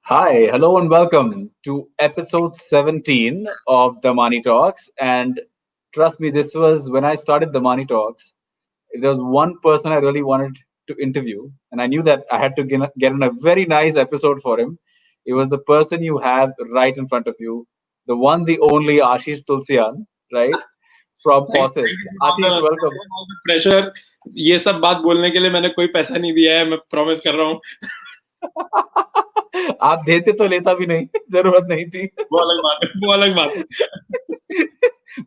Hi, hello, and welcome to episode 17 of the Money Talks. And trust me, this was when I started the Money Talks. If there was one person I really wanted to interview, and I knew that I had to get in a very nice episode for him. It was the person you have right in front of you, the one, the only Ashish Tulsian, right? From Thank Posist. you Ashish, welcome. for all the pressure. ये सब बात बोलने के लिए मैंने कोई पैसा नहीं दिया है, मैं प्रॉमिस कर रहा हूँ. आप देते तो लेता भी नहीं, जरूरत नहीं थी. वो अलग बात है, वो अलग बात है.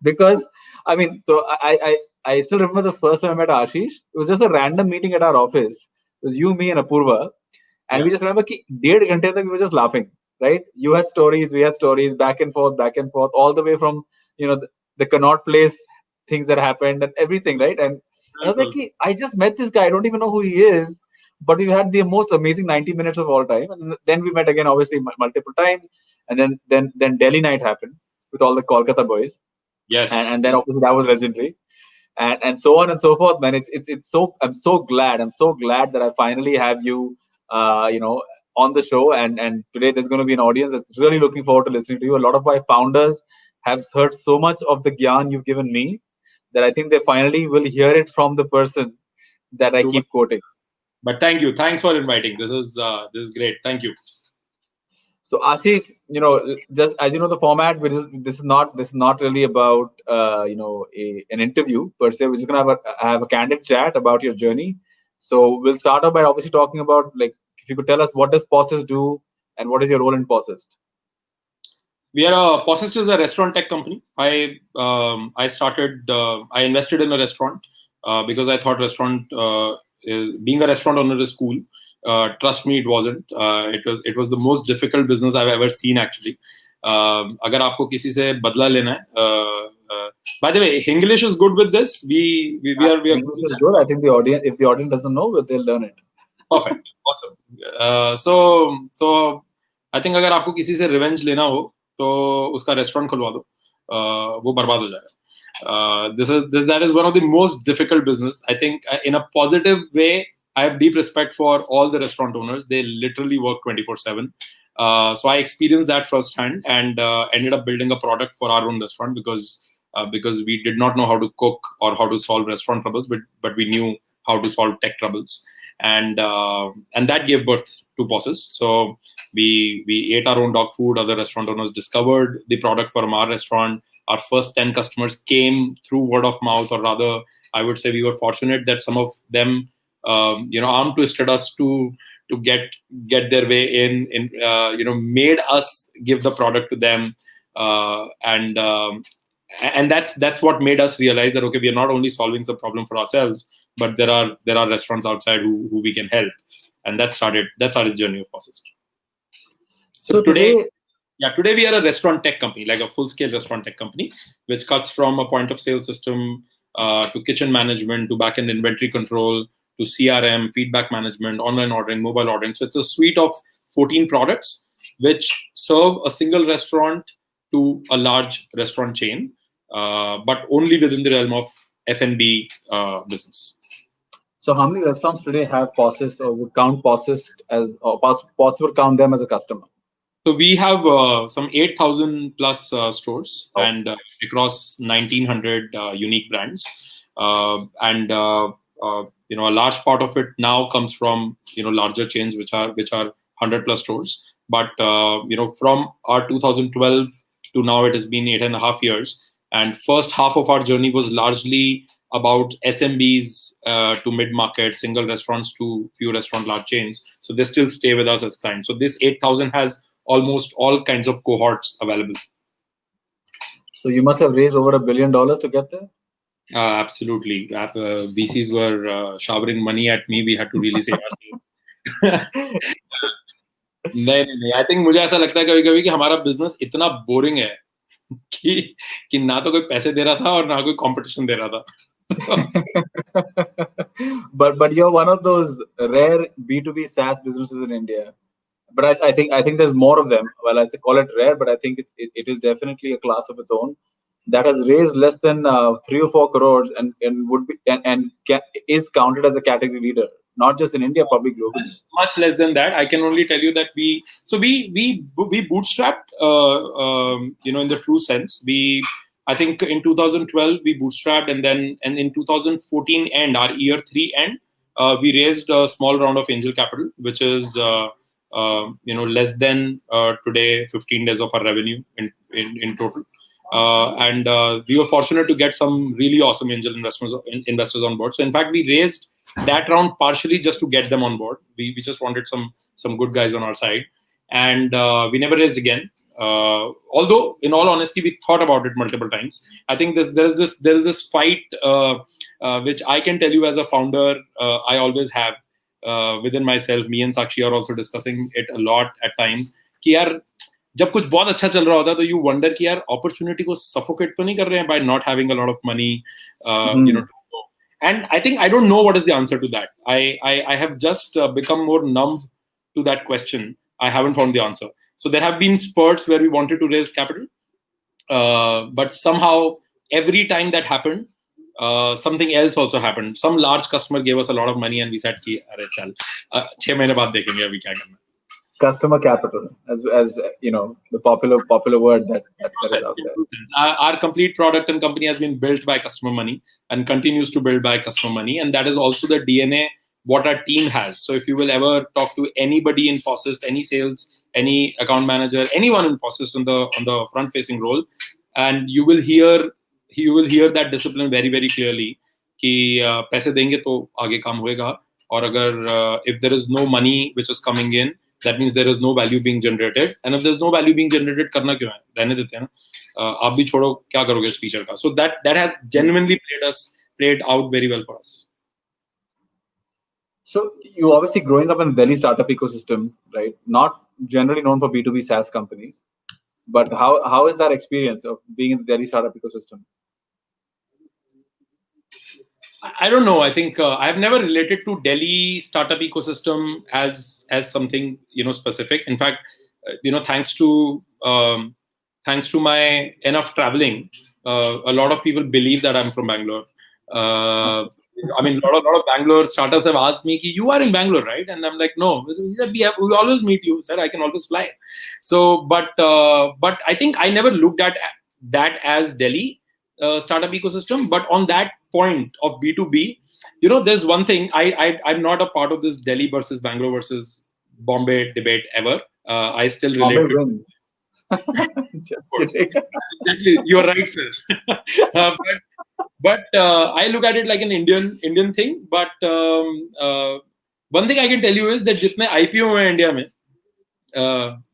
Because I mean, so I still remember the first time I met Ashish. It was just a random meeting at our office. It was you, me, and Apurva, and we Yeah. just remember कि 1.5 घंटे तक we were just laughing, right? You had stories, we had stories, back and forth, all the way from the Connaught Place things that happened and everything, right? And I was like, बिल्कुल. कि, I just met this guy. I don't even know who he is, but we had the most amazing 90 minutes of all time. And then we met again, obviously multiple times, and then Delhi night happened with all the Kolkata boys, Yes. and then obviously that was legendary, and so on and so forth, man. It's so I'm so glad that I finally have you on the show, and today there's going to be an audience that's really looking forward to listening to you. A lot of my founders have heard so much of the gyan you've given me that I think they finally will hear it from the person that I Too much. keep quoting. But thank you. Thanks for inviting. This is great. Thank you. So Ashish, just as you know the format, which is this is not really about an interview per se. We're just gonna have a candid chat about your journey. So we'll start off by obviously talking about, like, if you could tell us, what does Posist do and what is your role in Posist? Posist is a restaurant tech company. I invested in a restaurant because I thought being a restaurant owner is cool. Trust me, it wasn't. It was the most difficult business I've ever seen, actually. अगर आपको किसी से बदला लेना है, by the way, English is good with this. We are English is good. I think the audience, if the audience doesn't know, they'll learn it. perfect, awesome. So I think अगर आपको किसी से रिवेंज लेना हो तो उसका restaurant खुलवा दो, वो बर्बाद हो जाएगा. That is one of the most difficult business. I think in a positive way, I have deep respect for all the restaurant owners. They literally work 24/7. So I experienced that firsthand and ended up building a product for our own restaurant because we did not know how to cook or how to solve restaurant troubles, but we knew how to solve tech troubles. And that gave birth to Posist. So we ate our own dog food. Other restaurant owners discovered the product from our restaurant. Our first 10 customers came through word of mouth, or rather, I would say we were fortunate that some of them, arm twisted us to get their way in, made us give the product to them, and that's what made us realize that, okay, we are not only solving the problem for ourselves, but there are restaurants outside who we can help, and that started the journey of Posist. So today we are a restaurant tech company, like a full-scale restaurant tech company, which cuts from a point-of-sale system to kitchen management, to back-end inventory control, to CRM, feedback management, online ordering, mobile ordering. So it's a suite of 14 products which serve a single restaurant to a large restaurant chain, but only within the realm of F&B business. So how many restaurants today have Posist, or would count Posist as, or Posist would count them as a customer? So we have some 8,000 plus stores, and across 1,900 unique brands, and a large part of it now comes from larger chains which are 100 plus stores. But from our 2012 to now, it has been 8.5 years, and first half of our journey was largely about SMBs to mid-market, single restaurants to few restaurant large chains. So they still stay with us as clients. So this 8,000 has almost all kinds of cohorts available. So you must have raised over $1 billion to get there? Absolutely. VCs were showering money at me. We had to really save ourselves. नहीं. I think मुझे ऐसा लगता है कभी-कभी कि हमारा business इतना boring है कि ना तो कोई पैसे दे रहा था और ना कोई कंपटीशन दे रहा था. but you're one of those rare B2B SaaS businesses in India. But I think there's more of them. Well, I call it rare, but I think it is definitely a class of its own that has raised less than 3 or 4 crores and would be and is counted as a category leader not just in India, probably globally. Much less than that. I can only tell you that we bootstrapped, in the true sense. I think in 2012 we bootstrapped, and in 2014 end, our year 3 end, we raised a small round of angel capital, which is less than today 15 days of our revenue in total. And we were fortunate to get some really awesome angel investors on board. So in fact, we raised that round partially just to get them on board. We just wanted some good guys on our side, and we never raised again. Although, in all honesty, we thought about it multiple times. I think there is this fight which I can tell you as a founder, I always have within myself. Me and Sakshi are also discussing it a lot at times. कि यार जब कुछ बहुत अच्छा चल रहा होता है तो you wonder कि यार opportunity को suffocate तो नहीं कर रहे हैं by not having a lot of money, And I think I don't know what is the answer to that. I have just become more numb to that question. I haven't found the answer. So there have been spurts where we wanted to raise capital, but somehow every time that happened, something else also happened. Some large customer gave us a lot of money, and we said, "Ki, arey chal, 6 mahine baad dekhenge abhi kya karna." Customer capital, as the popular word that is out there. Our complete product and company has been built by customer money and continues to build by customer money, and that is also the DNA what our team has. So if you will ever talk to anybody in Posist, any sales, any account manager, anyone in Posist on the front facing role, and you will hear that discipline very, very clearly कि पैसे देंगे तो आगे काम होएगा, और अगर if there is no money which is coming in, that means there is no value being generated, and if there's no value being generated, करना क्यों है, रहने देते हैं ना, आप भी छोड़ो, क्या करोगे इस फीचर का. So that has genuinely played out very well for us. So you obviously growing up in the Delhi startup ecosystem, right? Not generally known for B2B SaaS companies, but how is that experience of being in the Delhi startup ecosystem? I don't know. I think I've never related to Delhi startup ecosystem as something specific. In fact, thanks to my enough traveling, a lot of people believe that I'm from Bangalore. I mean, a lot of Bangalore startups have asked me, "You are in Bangalore, right?" And I'm like, "No, we always meet you, sir. I can always fly." So, but I think I never looked at that as Delhi startup ecosystem. But on that point of B2B, there's one thing. I'm not a part of this Delhi versus Bangalore versus Bombay debate ever. I still relate to. Just kidding. Exactly, you are right, sir. But I look at it like an Indian thing. But one thing I can tell you is that जितने IPO हुए हैं India में,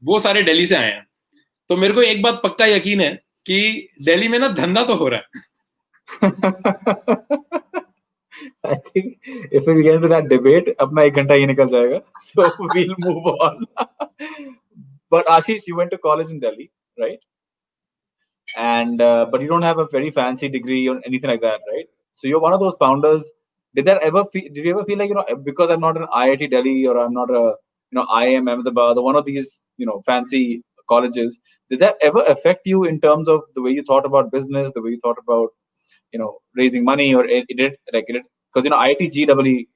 वो सारे दिल्ली से आए हैं. तो मेरे को एक बात पक्का यकीन है कि दिल्ली में ना धंधा तो हो रहा है. I think if we get into that debate, अपना 1 घंटा ही निकल जाएगा. So we'll move on. But Ashish, you went to college in Delhi, right? And but you don't have a very fancy degree or anything like that, right? So you're one of those founders. Did you ever feel like, because I'm not an IIT Delhi or I'm not a IIM Ahmedabad or one of these fancy colleges, did that ever affect you in terms of the way you thought about business, the way you thought about raising money, or it did because IIT GEE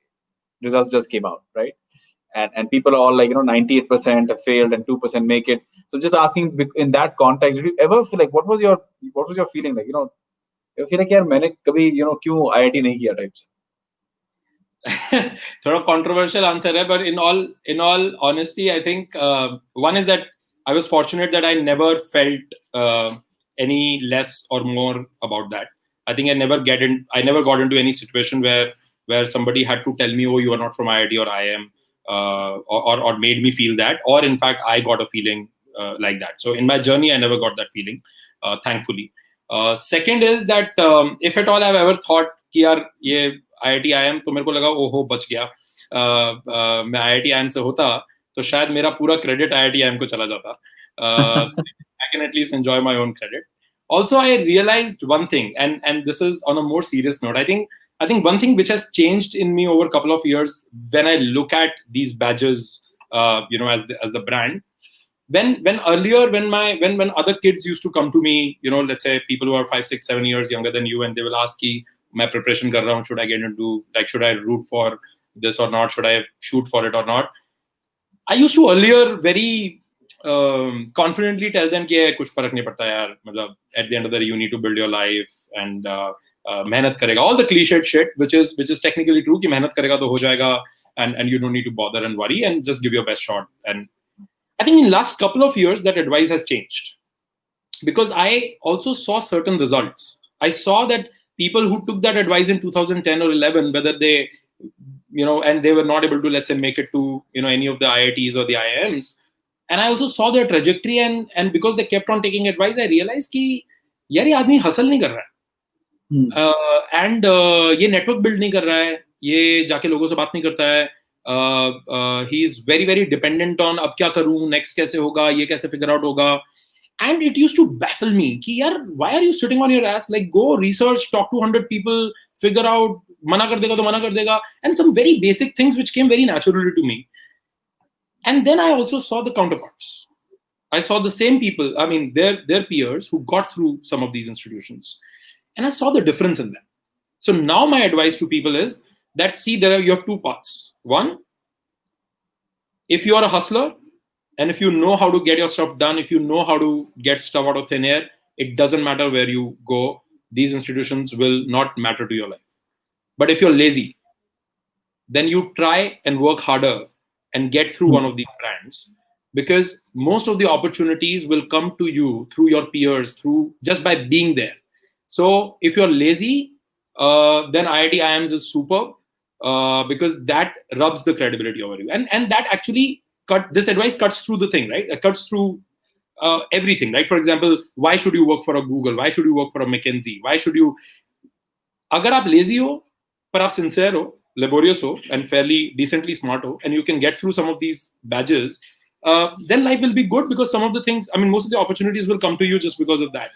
results just came out, right? And people are all like 98% have failed and 2% make it. So just asking in that context, did you ever feel like what was your feeling like? You feel like यार मैंने कभी क्यों IIT नहीं किया types? थोड़ा controversial answer है, but in all honesty, I think one is that I was fortunate that I never felt any less or more about that. I think I never got into any situation where somebody had to tell me, "Oh, you are not from IIT or IIM." Or made me feel that, or in fact, I got a feeling like that. So in my journey, I never got that feeling, thankfully. Second is that if at all I've ever thought कि यार ये IIT IIM, तो मेरे को लगा ओहो बच गया, मैं IIT IIM से होता तो शायद मेरा पूरा credit IIT IIM को चला जाता. I can at least enjoy my own credit. Also, I realized one thing, and this is on a more serious note. I think one thing which has changed in me over a couple of years when I look at these badges, as the brand. When earlier, when other kids used to come to me, let's say people who are 5, 6, 7 years younger than you, and they will ask me, "मैं preparation कर रहा हूँ, should I get into, like, should I root for this or not? Should I shoot for it or not? I used to earlier very confidently tell them कि कुछ फर्क नहीं पड़ता यार, मतलब at the end of the day you need to build your life and मेहनत करेगा, all the cliched shit which is technically true कि मेहनत करेगा तो हो जाएगा, and you don't need to bother and worry and just give your best shot. And I think in last couple of years that advice has changed, because I also saw certain results. I saw that people who took that advice in 2010 or 11, whether they, and they were not able to, let's say, make it to, any of the IITs or the IIMs. And I also saw their trajectory, and because they kept on taking advice, I realized कि यार ये आदमी hustle नहीं कर रहा है, and ये network build नहीं कर रहा है, ये जाके लोगों से बात नहीं करता है, he is very very dependent on अब क्या करूँ, next कैसे होगा, ये कैसे figure out होगा. And it used to baffle me कि यार why are you sitting on your ass, like go research, talk to 100 people, figure out, मना कर देगा तो मना कर देगा, and some very basic things which came very naturally to me. And then I also saw the counterparts. I saw the same people, I mean, their peers who got through some of these institutions. And I saw the difference in them. So now my advice to people is that, see, you have two paths. One, if you are a hustler, and if you know how to get your stuff done, if you know how to get stuff out of thin air, it doesn't matter where you go. These institutions will not matter to your life. But if you're lazy, then you try and work harder and get through one of these brands, because most of the opportunities will come to you through your peers, through just by being there. So if you're lazy, then IIT IIMs is superb, because that rubs the credibility over you. And that actually this advice cuts through the thing, right? It cuts through everything, right? For example, why should you work for a Google? Why should you work for a McKinsey? Why should you? अगर आप lazy हो, पर आप sincere हो, laborious ho, and fairly decently smart ho, and you can get through some of these badges, then life will be good, because some of the things, I mean, most of the opportunities will come to you just because of that.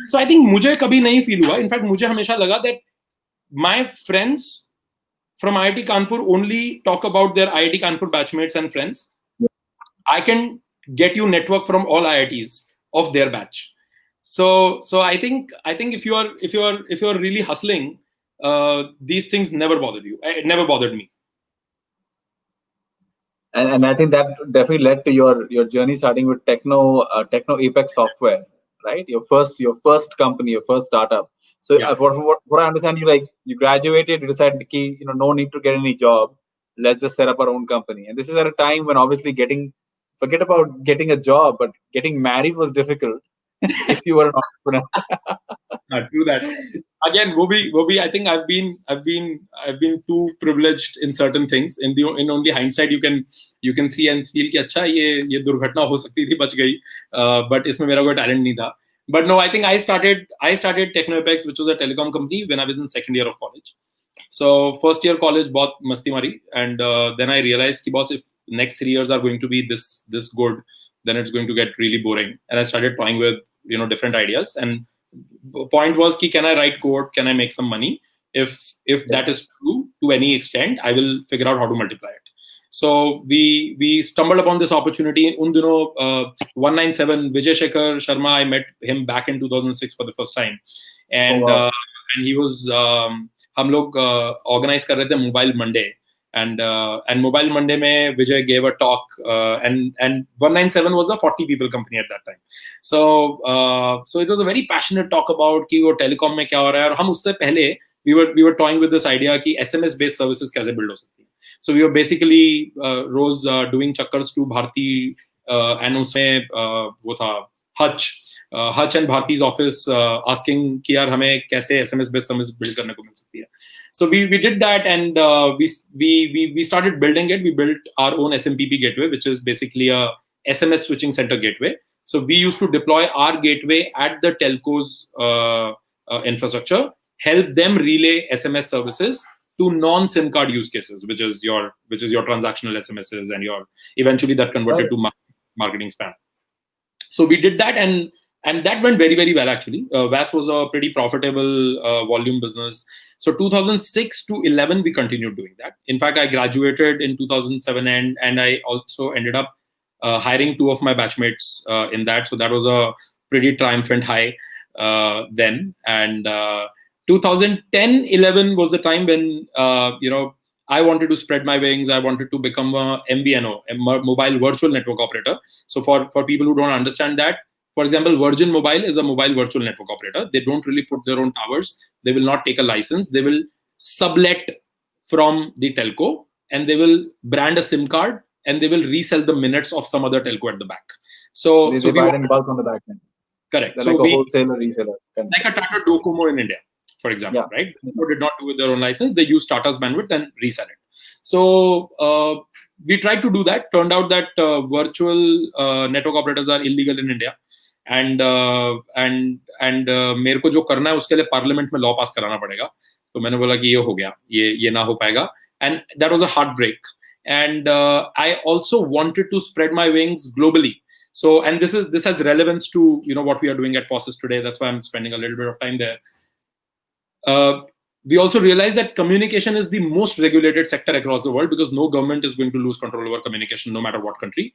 So I think मुझे कभी नहीं feel हुआ. In fact, मुझे हमेशा लगा that my friends from IIT Kanpur only talk about their IIT Kanpur batchmates and friends. I can get you network from all IITs of their batch. So I think if you are really hustling, these things never bothered you. It never bothered me. And I think that definitely led to your journey starting with Techno Apex Software, right? Your first company, your first startup. So Yeah. what I understand, you graduated, you decided, no need to get any job. Let's just set up our own company. And this is at a time when obviously forget about getting a job, but getting married was difficult if you were an entrepreneur. True that. Again, Wobi, I think I've been too privileged in certain things. In only hindsight, you can see and feel कि अच्छा ये दुर्घटना हो सकती थी, बच गई. But इसमें मेरा कोई talent नहीं था. But no, I think I started TechnoApex, which was a telecom company, when I was in second year of college. So first year college, बहुत मस्ती मारी, and then I realized कि boss, if next 3 years are going to be this good, then it's going to get really boring. And I started toying with different ideas. And point was ki, can I write code? Can I make some money? If that is true to any extent, I will figure out how to multiply it. So we stumbled upon this opportunity. Un dino 197 Vijay Shekhar Sharma, I met him back in 2006 for the first time, and and he was हम लोग organize कर रहे थे Mobile Monday. And Mobile Monday mein Vijay gave a talk, and 197 was a 40 people company at that time. So it was a very passionate talk about कि वो telecom में क्या हो रहा है, और हम उससे पहले we were toying with this idea कि SMS based services कैसे build हो सकती है. So we were basically rose doing चक्कर्स to Bharti, and उसमें वो था Hutch and Bharti's office asking कि यार हमें कैसे SMS based service build करने को मिल सकती है. So we did that, and we started building it. We built our own SMPP gateway, which is basically a SMS switching center gateway. So we used to deploy our gateway at the telco's infrastructure, help them relay SMS services to non-SIM card use cases, which is your transactional SMSs, and eventually that converted to marketing spam. So we did that, and that went very, very well, actually. VAS was a pretty profitable volume business. So 2006 to 11, we continued doing that. In fact, I graduated in 2007, and I also ended up hiring 2 of my batchmates in that. So that was a pretty triumphant high then. And 2010, 11 was the time when, I wanted to spread my wings. I wanted to become a MVNO, a mobile virtual network operator. So for people who don't understand that, for example, Virgin Mobile is a mobile virtual network operator. They don't really put their own towers. They will not take a license. They will sublet from the telco, and they will brand a SIM card, and they will resell the minutes of some other telco at the back. So they buy it in bulk on the back end. Correct. They're so like a wholesaler, reseller. Like a Tata Docomo in India, for example, Yeah. right? Who did not do with their own license. They use Tata's bandwidth and resell it. So we tried to do that. Turned out that virtual network operators are illegal in India. And मेरे को जो करना है उसके लिए parliament में law पास कराना पड़ेगा. तो मैंने बोला कि ये हो गया, ये ना हो पाएगा. And that was a heartbreak. And I also wanted to spread my wings globally. So, and this has relevance to what we are doing at Posist today. That's why I'm spending a little bit of time there. We also realized that communication is the most regulated sector across the world because no government is going to lose control over communication, no matter what country.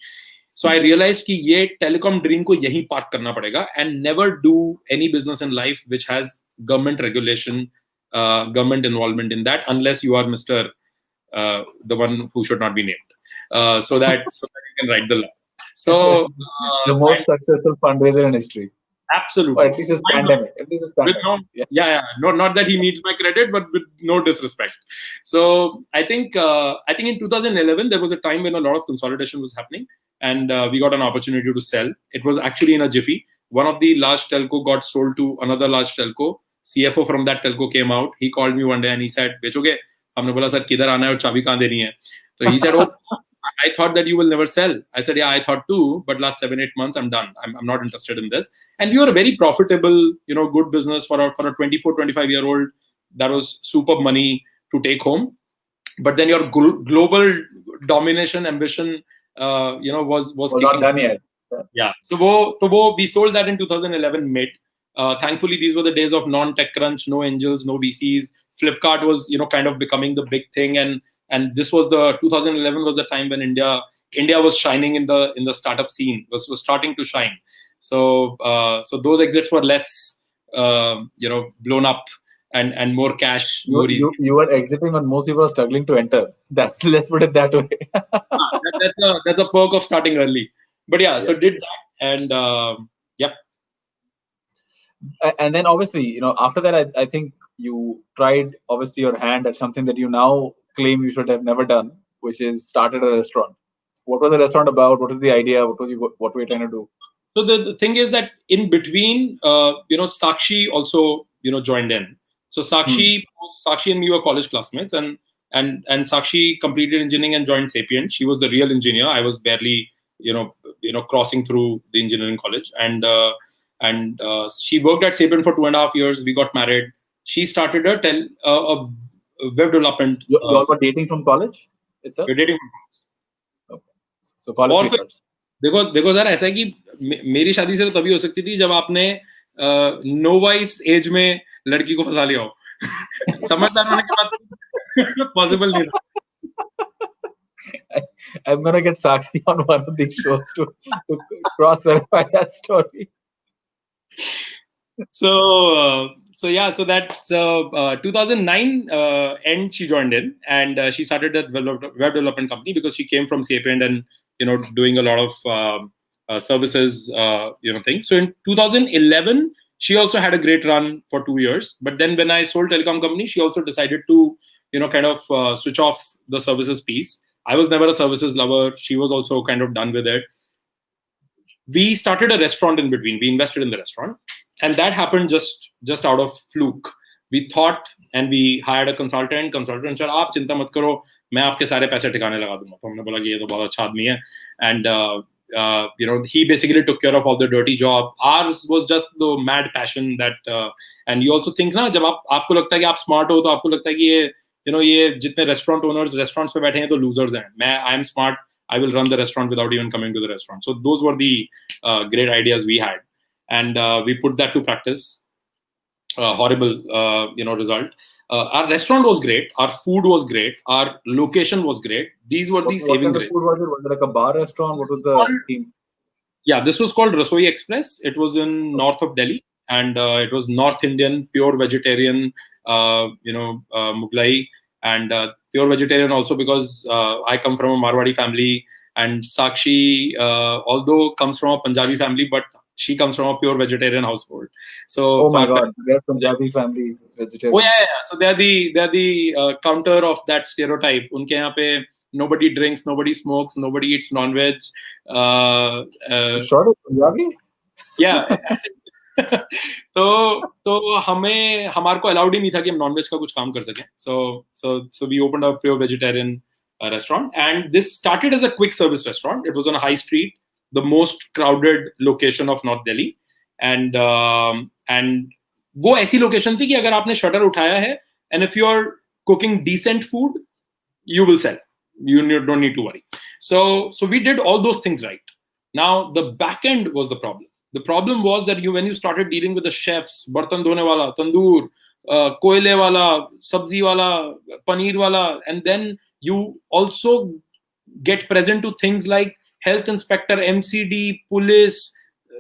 So I realized कि ये telecom dream को यहीं park करना पड़ेगा and never do any business in life which has government regulation, government involvement in that, unless you are Mr. The one who should not be named, so that you can write the law. So the most successful fundraiser in history. Absolutely. Or at least it's pandemic. At least it's pandemic. Not that he needs my credit, but with no disrespect. So I think in 2011 there was a time when a lot of consolidation was happening, and we got an opportunity to sell. It was actually in a jiffy. One of the large telco got sold to another large telco. CFO from that telco came out. He called me one day and he said, "बेचोगे?" हमने बोला sir किधर आना है और चाबी कहाँ देनी है? So he said, "Oh, I thought that you will never sell." I said, "Yeah, I thought too, but last 7-8 months I'm done. I'm not interested in this." And we were a very profitable, good business for a 24, 25-year-old. That was superb money to take home. But then your global domination ambition, was not done yet. Yeah. So we sold that in 2011 mid. Thankfully, these were the days of non-TechCrunch, no angels, no VCs. Flipkart was, kind of becoming the big thing, and this was 2011 was the time when India was shining in the startup scene, was starting to shine. So those exits were less, blown up and more cash. You were exiting when most people are struggling to enter. Let's put it that way. That's a perk of starting early. But so did that, and yep. And then obviously, after that, I think you tried obviously your hand at something that you now claim you should have never done, which is started a restaurant. What was the restaurant about? What was the idea? What were you trying to do? So the thing is that in between, Sakshi also, joined in. So Sakshi and me were college classmates, and Sakshi completed engineering and joined Sapient. She was the real engineer. I was barely, crossing through the engineering college, and she worked at Sapient for 2.5 years. We got married. She started a web development. You all were dating from college itself? We're dating from college. Okay. So college sweethearts. देखो sir ऐसा है कि मेरी शादी से तो तभी हो सकती थी जब आपने नोवाइस एज में लड़की को फंसा लिया हो. समझदार होने के बाद पॉसिबल नहीं था. I'm gonna get Sakshi on one of these shows to cross verify that story. So that's 2009 end she joined in, and she started that web development company because she came from Sapient and doing a lot of services things. So in 2011 she also had a great run for 2 years, but then when I sold telecom company, she also decided to kind of switch off the services piece. I was never a services lover. She was also kind of done with it. We started a restaurant in between. We invested in the restaurant, and that happened just out of fluke. We thought, and we hired a consultant. Consultant said, "आप चिंता मत करो, मैं आपके सारे पैसे ठिकाने लगा दूंगा." तो हमने बोला कि ये तो बहुत अच्छा आदमी है, and he basically took care of all the dirty job. Ours was just the mad passion that, and you also think ना जब आपको लगता है कि आप smart हो, तो आपको लगता है कि ये जितने restaurant owners restaurants पे बैठे हैं तो losers हैं. I am smart. I will run the restaurant without even coming to the restaurant. So those were the great ideas we had, and we put that to practice. Horrible, result. Our restaurant was great. Our food was great. Our location was great. These were the saving grace. What was it? Was it like a bar restaurant? What was the theme? Yeah, this was called Rasoi Express. It was in north of Delhi, and it was North Indian, pure vegetarian, Mughlai, and pure vegetarian also because I come from a Marwadi family, and Sakshi, although comes from a Punjabi family, but she comes from a pure vegetarian household. Oh So my our God, their Punjabi family is oh vegetarian. yeah. So they're the counter of that stereotype. Unke यहाँ पे nobody drinks, nobody smokes, nobody eats non-veg. Uh, You uh, sure it's Punjabi? yeah. ऐसे तो हमें हमारे को allowed ही नहीं था कि हम नॉनवेज का कुछ काम कर सकें. So we opened a pure vegetarian restaurant, and this started as a quick service restaurant. It was on a high street, the most crowded location of North Delhi, and वो ऐसी लोकेशन थी कि अगर आपने शटर उठाया है, and if you are cooking decent food, you will sell. You don't need to worry. So we did all those things right. Now the back end was the problem. The problem was that when you started dealing with the chefs, bartan dhone wala, tandoor, koile wala, sabzi wala, paneer wala, and then you also get present to things like health inspector, MCD, police,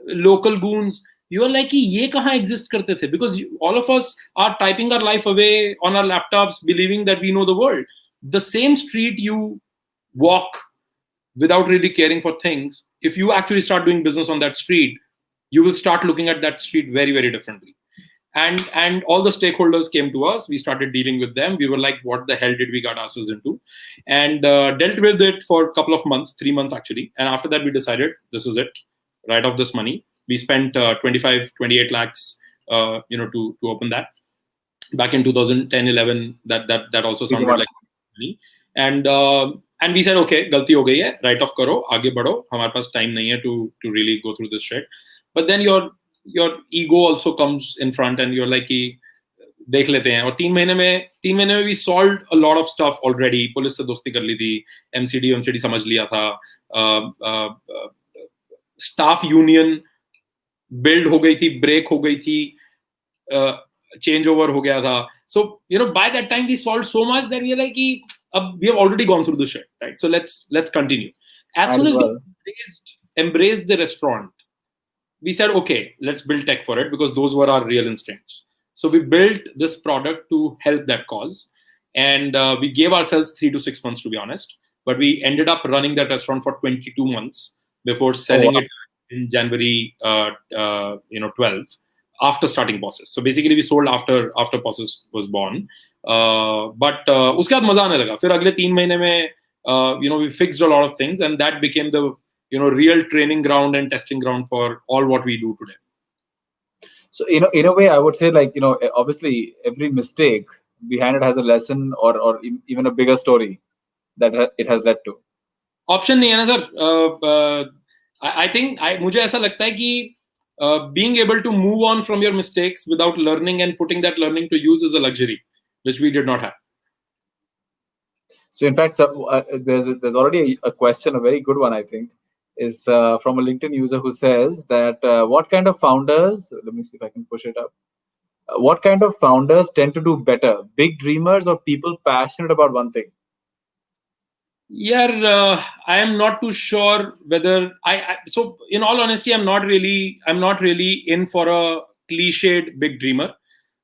local goons. You are like, ये कहाँ exist करते थे? Because all of us are typing our life away on our laptops, believing that we know the world. The same street you walk without really caring for things, if you actually start doing business on that street, you will start looking at that street very, very differently. And all the stakeholders came to us. We started dealing with them. We were like, what the hell did we get ourselves into? And dealt with it for a couple of months, 3 months actually. And after that, we decided, this is it. Write off this money. We spent 25, 28 lakhs, to open that. Back in 2010, 11, that also sounded like money. And we said, okay, galti ho gayi hai, write off karo, aage badho. Hamare paas time nahi hai to really go through this shit. But then your ego also comes in front, and you're like, देख लेते हैं. और 3 महीने में we solved a lot of stuff already. Police से दोस्ती कर ली थी, MCD समझ लिया था, staff union build हो गई थी, break हो गई थी, changeover हो गया था. So by that time we solved so much that we are like, we have already gone through the shit, right? So let's continue. As soon as we embraced the restaurant, we said, okay, let's build tech for it, because those were our real instincts. So we built this product to help that cause. And we gave ourselves 3 to 6 months, to be honest. But we ended up running that restaurant for 22 months before selling it in January 12, after starting Posist. So basically we sold after Posist was born. But उसके बाद मजा आने लगा. फिर अगले 3 महीने में we fixed a lot of things, and that became the real training ground and testing ground for all what we do today. So in a way, I would say, like, obviously every mistake behind it has a lesson or even a bigger story that it has led to. Option नहीं है ना sir. I think मुझे ऐसा लगता है कि being able to move on from your mistakes without learning and putting that learning to use is a luxury which we did not have. So in fact, there's already a question, a very good one, I think, is from a LinkedIn user who says that what kind of founders, let me see if I can push it up, what kind of founders tend to do better, big dreamers or people passionate about one thing? Yeah, I am not too sure whether so in all honesty, I'm not really in for a cliched big dreamer.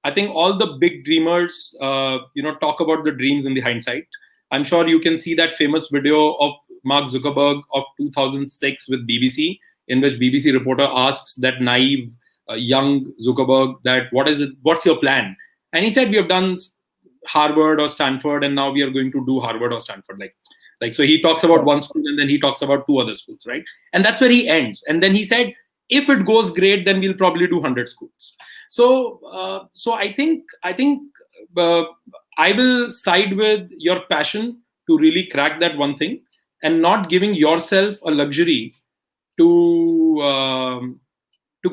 I think all the big dreamers talk about the dreams in the hindsight. I'm sure you can see that famous video of Mark Zuckerberg of 2006 with BBC, in which BBC reporter asks that naive young Zuckerberg that what's your plan? And he said, we have done Harvard or Stanford, and now we are going to do Harvard or Stanford. Like so he talks about one school, and then he talks about 2 other schools, right? And that's where he ends. And then he said, if it goes great, then we'll probably do 100 schools. So I think I will side with your passion to really crack that one thing, and not giving yourself a luxury to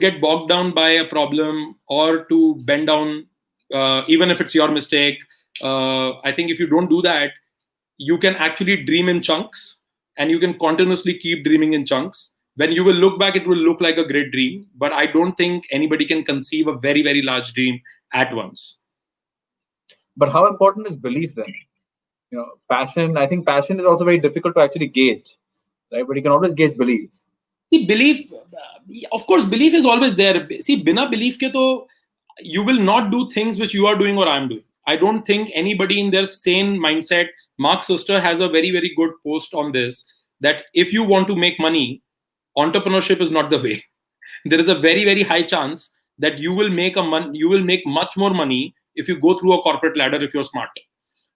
get bogged down by a problem or to bend down, even if it's your mistake. I think if you don't do that, you can actually dream in chunks, and you can continuously keep dreaming in chunks. When you will look back, it will look like a great dream, but I don't think anybody can conceive a very, very large dream at once. But how important is belief then? Passion. I think passion is also very difficult to actually gauge, right? But you can always gauge belief. See, belief, of course, belief is always there. See, bina belief ke to you will not do things which you are doing or I'm doing. I don't think anybody in their sane mindset Mark Suster has a very, very good post on this, that if you want to make money, entrepreneurship is not the way. There is a very, very high chance that you will make much more money if you go through a corporate ladder if you're smart.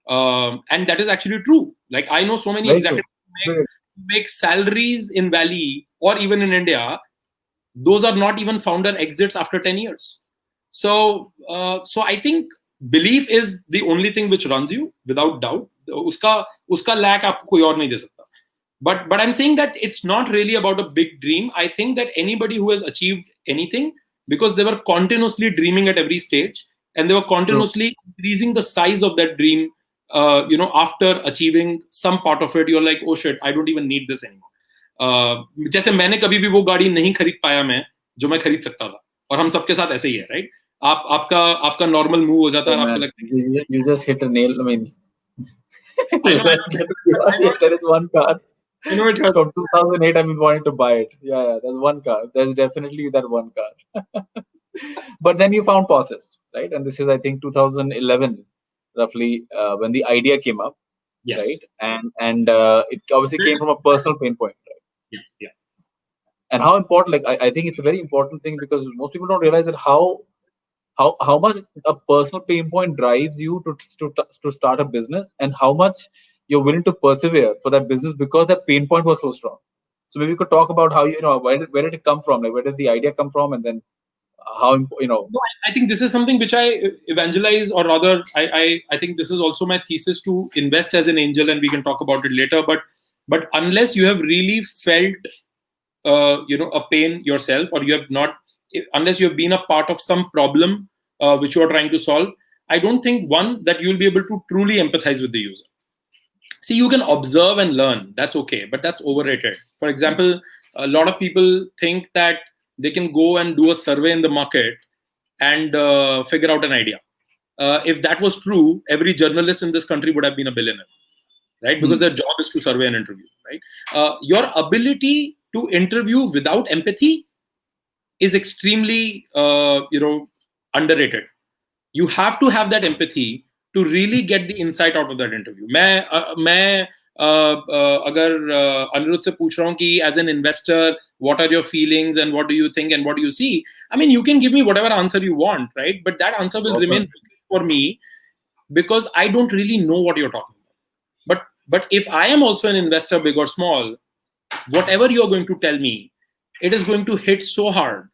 And that is actually true. Like, I know so many Very true. executives who make salaries in Valley or even in India. Those are not even founder exits after 10 years. So I think belief is the only thing which runs you, without doubt. Uska lack aapko koi aur nahi de sakta. But I'm saying that it's not really about a big dream. I think that anybody who has achieved anything, because they were continuously dreaming at every stage, and they were continuously increasing the size of that dream. After achieving some part of it, you're like, oh shit, I don't even need this anymore. जैसे मैंने कभी भी वो गाड़ी नहीं खरीद पाया मैं, जो मैं खरीद सकता था, और हम सबके साथ ऐसे ही है, राइट? आपका नॉर्मल मूव हो जाता है, और आपको लगता है You just hit a nail. I mean, let's get to yeah, there is one car. I know it hurts. From 2008, I've been wanting to buy it. Yeah, there's one car. There's definitely that one car. But then you found Posist, right? And this is, I think, 2011, roughly, when the idea came up, Yes. right? And it obviously came from a personal pain point, right? Yeah. And how important, like, I think it's a very important thing, because most people don't realize that how much a personal pain point drives you to start a business, and how much you're willing to persevere for that business because that pain point was so strong. So maybe we could talk about how, where did it come from? Like, where did the idea come from? And then how, No, I think this is something which I evangelize, or rather, I think this is also my thesis, to invest as an angel, and we can talk about it later. But unless you have really felt, a pain yourself, or you have not, unless you have been a part of some problem which you are trying to solve, I don't think, one, that you'll be able to truly empathize with the user. See, you can observe and learn. That's okay, but that's overrated. For example, a lot of people think that they can go and do a survey in the market and figure out an idea. If that was true, every journalist in this country would have been a billionaire, right? Because their job is to survey and interview, right? Your ability to interview without empathy is extremely, underrated. You have to have that empathy to really get the insight out of that interview. मैं अगर अनिरुद्ध से पूछ रहा हूँ कि as an investor, what are your feelings and what do you think and what do you see? I mean, you can give me whatever answer you want, right? But that answer will remain for me, because I don't really know what you're talking about. But if I am also an investor, big or small, whatever you're going to tell me, it is going to hit so hard,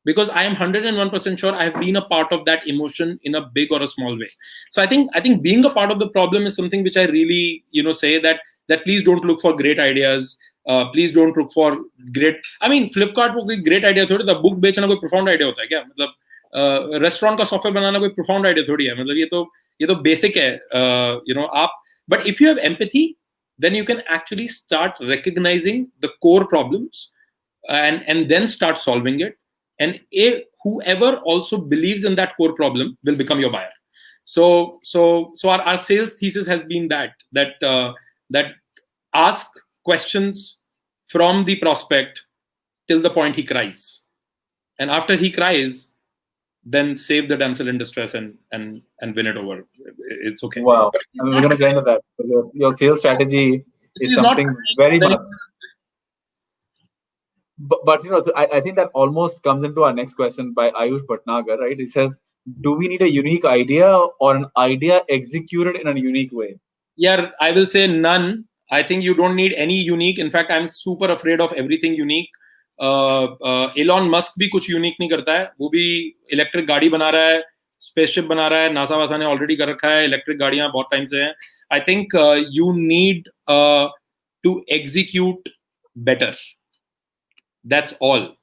because I am 101% sure I have been a part of that emotion in a big or a small way. So I think being a part of the problem is something which I really, say that please don't look for great ideas. Please don't look for great. I mean, Flipkart को कोई great idea थोड़ी था, book बेचना कोई profound idea होता है क्या? मतलब restaurant का software बनाना कोई profound idea थोड़ी है. मतलब ये तो basic है. आप. But if you have empathy, then you can actually start recognizing the core problems, and then start solving it. And whoever also believes in that core problem will become your buyer. So our sales thesis has been that ask questions from the prospect till the point he cries, and after he cries, then save the damsel in distress and win it over. It's okay. Wow. I mean, we're going to get into that, because your sales strategy is something very much. But so I think that almost comes into our next question by Ayush Bhatnagar, right? He says, do we need a unique idea or an idea executed in a unique way? Yeah, I will say none. I think you don't need any unique. In fact, I'm super afraid of everything unique. Elon Musk भी कुछ unique नहीं करता है. वो भी electric गाड़ी बना रहा है, स्पेसशिप बना रहा है, नासा वासा ने ऑलरेडी कर रखा है, इलेक्ट्रिक गाड़ियां बहुत टाइम से हैं. I think you need to execute better. That's all.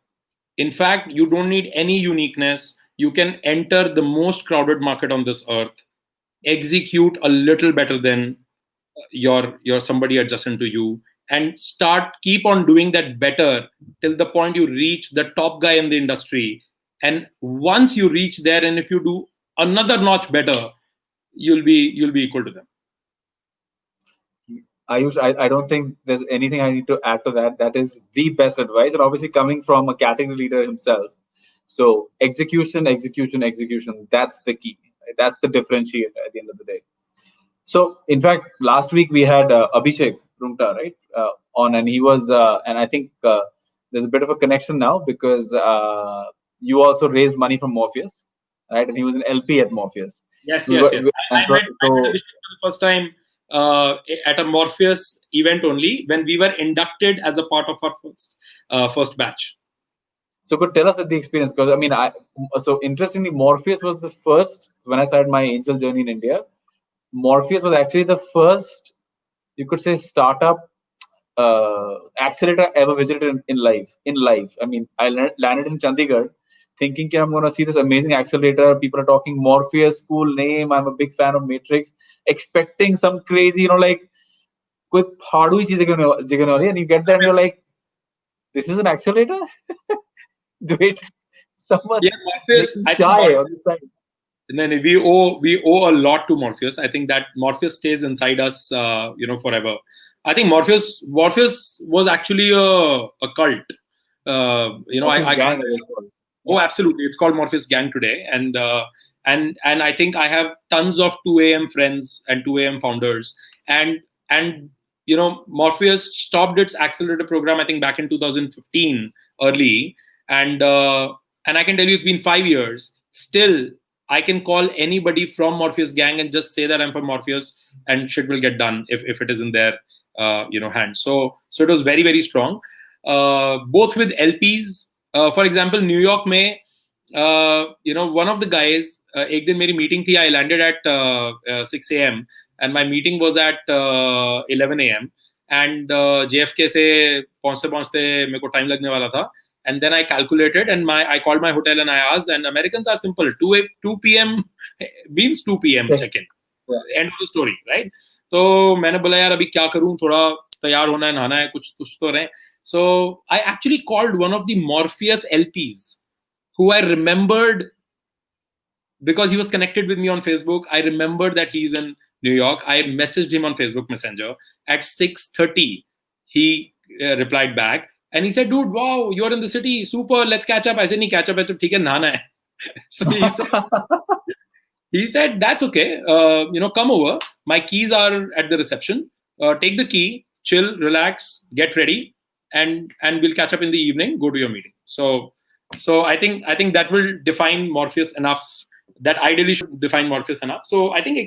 In fact, you don't need any uniqueness. You can enter the most crowded market on this earth, execute a little better than your somebody adjacent to you, and keep on doing that better till the point you reach the top guy in the industry. And once you reach there, and if you do another notch better, you'll be equal to them. Ayush, I don't think there's anything I need to add to that. That is the best advice, and obviously coming from a category leader himself. So execution. That's the key. Right? That's the differentiator at the end of the day. So, in fact, last week we had Abhishek Rumta, right, on, and he was, and I think there's a bit of a connection now because you also raised money from Morpheus, right, and he was an LP at Morpheus. Yes, So, yes, yes. and I met Abhishek for the first time at a Morpheus event only when we were inducted as a part of our first batch. So, could tell us the experience, because I mean, so interestingly, Morpheus was the first when I started my angel journey in India. Morpheus was actually the first, you could say, startup accelerator I ever visited in life. In life, I mean, I landed in Chandigarh, thinking I'm going to see this amazing accelerator. People are talking Morpheus, cool name. I'm a big fan of Matrix, expecting some crazy, like, quick phaadu hi cheezein wali, and you get there and you're like, this is an accelerator. Wait, someone Yeah, Morpheus. making I think chai on the side. no, we owe a lot to Morpheus. I think that Morpheus stays inside us, forever. I think Morpheus was actually a cult. Morpheus I gang, as it's called. Oh, Yeah. absolutely. It's called Morpheus Gang today, and I think I have tons of 2 a.m. friends and 2 a.m. founders, and Morpheus stopped its accelerator program I think back in 2015 early, and I can tell you it's been 5 years. Still, I can call anybody from Morpheus Gang and just say that I'm from Morpheus, and shit will get done if it is in their hands. So it was very very strong, both with LPs. For example, New York में one of the guys, एक दिन मेरी meeting थी. I landed at 6 a.m. and my meeting was at 11 a.m. and JFK से पहुंचते पहुंचते मेरे को time लगने वाला था. And then I calculated and I called my hotel and I asked, and Americans are simple. 2 p.m. means 2 p.m. Yes. check-in. Yeah. End of the story, right? तो मैंने बोला यार अभी क्या करूं, थोड़ा तैयार होना है, नहाना है, कुछ तो रहे. So I actually called one of the Morpheus LPs who I remembered because he was connected with me on Facebook. I remembered that he's in New York. I messaged him on Facebook Messenger at 6:30. He replied back and he said, "Dude, wow, you're in the city. Super. Let's catch up." I said, "नहीं catch up. ठीक है, नहाना है." So he said, "That's okay. Come over. My keys are at the reception. Take the key, chill, relax, get ready, and we'll catch up in the evening. Go to your meeting." So I think that will define Morpheus enough. That ideally should define Morpheus enough. So I think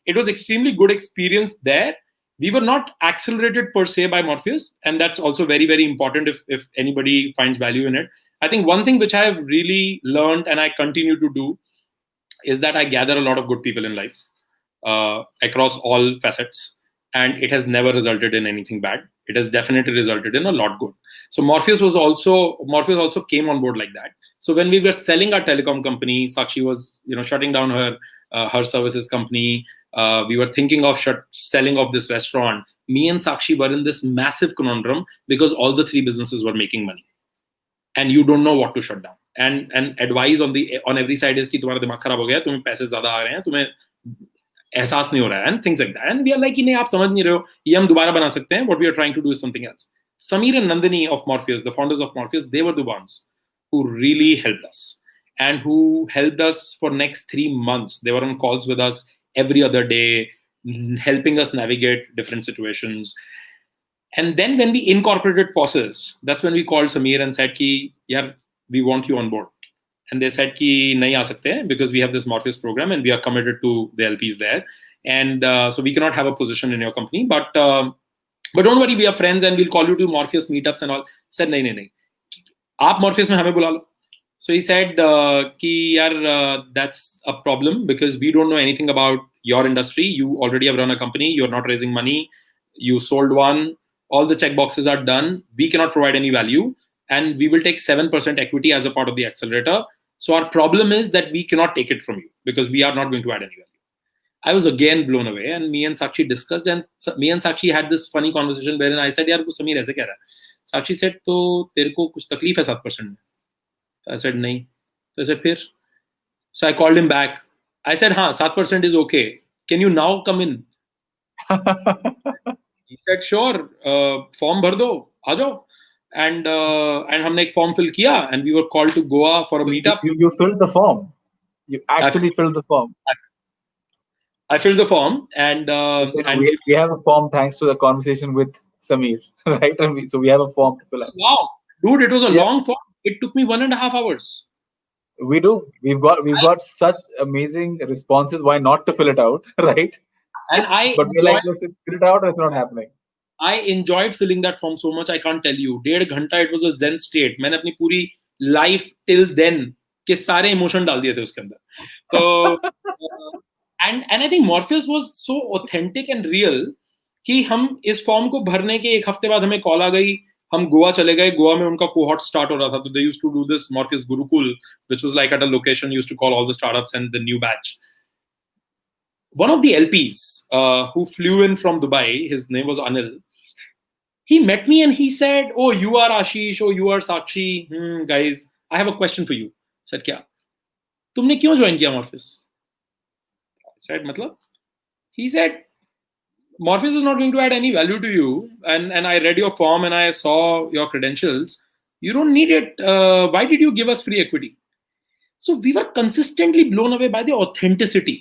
it was extremely good experience there. We were not accelerated per se by Morpheus, and that's also very very important if anybody finds value in it. I think one thing which I have really learned and I continue to do is that I gather a lot of good people in life across all facets, and it has never resulted in anything bad. It has definitely resulted in a lot good. So Morpheus also came on board like that. So when we were selling our telecom company, Sakshi was shutting down her services company. We were thinking of selling off this restaurant. Me and Sakshi were in this massive conundrum because all the three businesses were making money, and you don't know what to shut down. And advice on every side is कि तुम्हारा दिमाग खराब हो गया, तुम्हें पैसे ज्यादा आ रहे हैं, तुम्हें एहसास नहीं हो रहा है, and things like that. And we are like कि नहीं, आप समझ नहीं रहे हो, ये हम दोबारा बना सकते हैं. What we are trying to do is something else. Sameer and Nandini of Morpheus, the founders of Morpheus, they were the ones who really helped us and who helped us for next 3 months. They were on calls with us every other day, helping us navigate different situations. And then when we incorporated Posist, that's when we called Sameer and said ki, yaar, we want you on board. And they said ki nahi aa sakte hain because we have this Morpheus program and we are committed to the LPs there. And so we cannot have a position in your company. But don't worry, we are friends and we'll call you to Morpheus meetups and all. Said nahi. Aap Morpheus mein hame bula lo. So he said ki yaar, that's a problem because we don't know anything about your industry. You already have run a company. You're not raising money. You sold one. All the check boxes are done. We cannot provide any value. And we will take 7% equity as a part of the accelerator. So our problem is that we cannot take it from you because we are not going to add any value. I was again blown away, and me and Sakshi discussed, and me and Sakshi had this funny conversation wherein I said, "Yaar, Sameer aise keh raha hai?" Sakshi said, "तो तेरे को कुछ तकलीफ है 7% में?" I said, "नहीं." So I said, "फिर?" So I called him back. I said, "हाँ, 7% is okay. Can you now come in?" He said, "Sure. Form भर दो, आ जाओ." And हमने एक form fill किया, and we were called to Goa for a meetup. You filled the form. You actually filled the form. I filled the form and So, and we have a form thanks to the conversation with Samir, right? So we have a form to fill out. wow, dude, it was a Yeah, long form. It took me 1.5 hours. we do. We've got such amazing responses. Why not to fill it out, right? And I But we're like, enjoyed listen, fill it out, or it's not happening. I enjoyed filling that form so much. I can't tell you. 1.5 घंटा it was a zen state. मैंने अपनी पूरी life till then के सारे emotion डाल दिए थे उसके अंदर. तो and I think Morpheus was so authentic and real कि हम इस फॉर्म को भरने के एक हफ्ते बाद हमें कॉल आ गई. हम गोवा चले गए. गोवा में उनका कोहॉर्ट स्टार्ट हो रहा था. तो they used to do this Morpheus Gurukul, which was like at a location used to call all the startups and the new batch. One of the LPs who flew in from Dubai, his name was Anil. He met me and he said, "Oh, you are Ashish. Oh, you are Sakshi. Guys, I have a question for you." I said, "Kya? तुमने क्यों join किया Morpheus?" I said, "मतलब?" He said, "Morpheus is not going to add any value to you. And I read your form and I saw your credentials. You don't need it. Why did you give us free equity?" So we were consistently blown away by the authenticity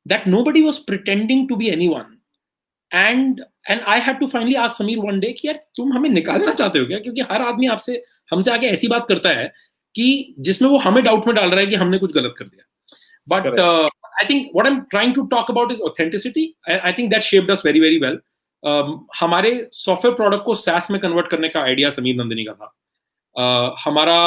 that nobody was pretending to be anyone. And I had to finally ask Samir one day कि यार तुम हमें निकालना चाहते हो क्या? क्योंकि हर आदमी आपसे हमसे आके ऐसी बात करता है कि जिसमें वो हमें डाउट में डाल रहा है कि हमने कुछ गलत कर दिया. But I think what I'm trying to talk about is authenticity. I think that shaped us very very well. हमारे सॉफ्टवेयर प्रोडक्ट को SaaS में कन्वर्ट करने का आइडिया समीर नंदिनी का था. हमारा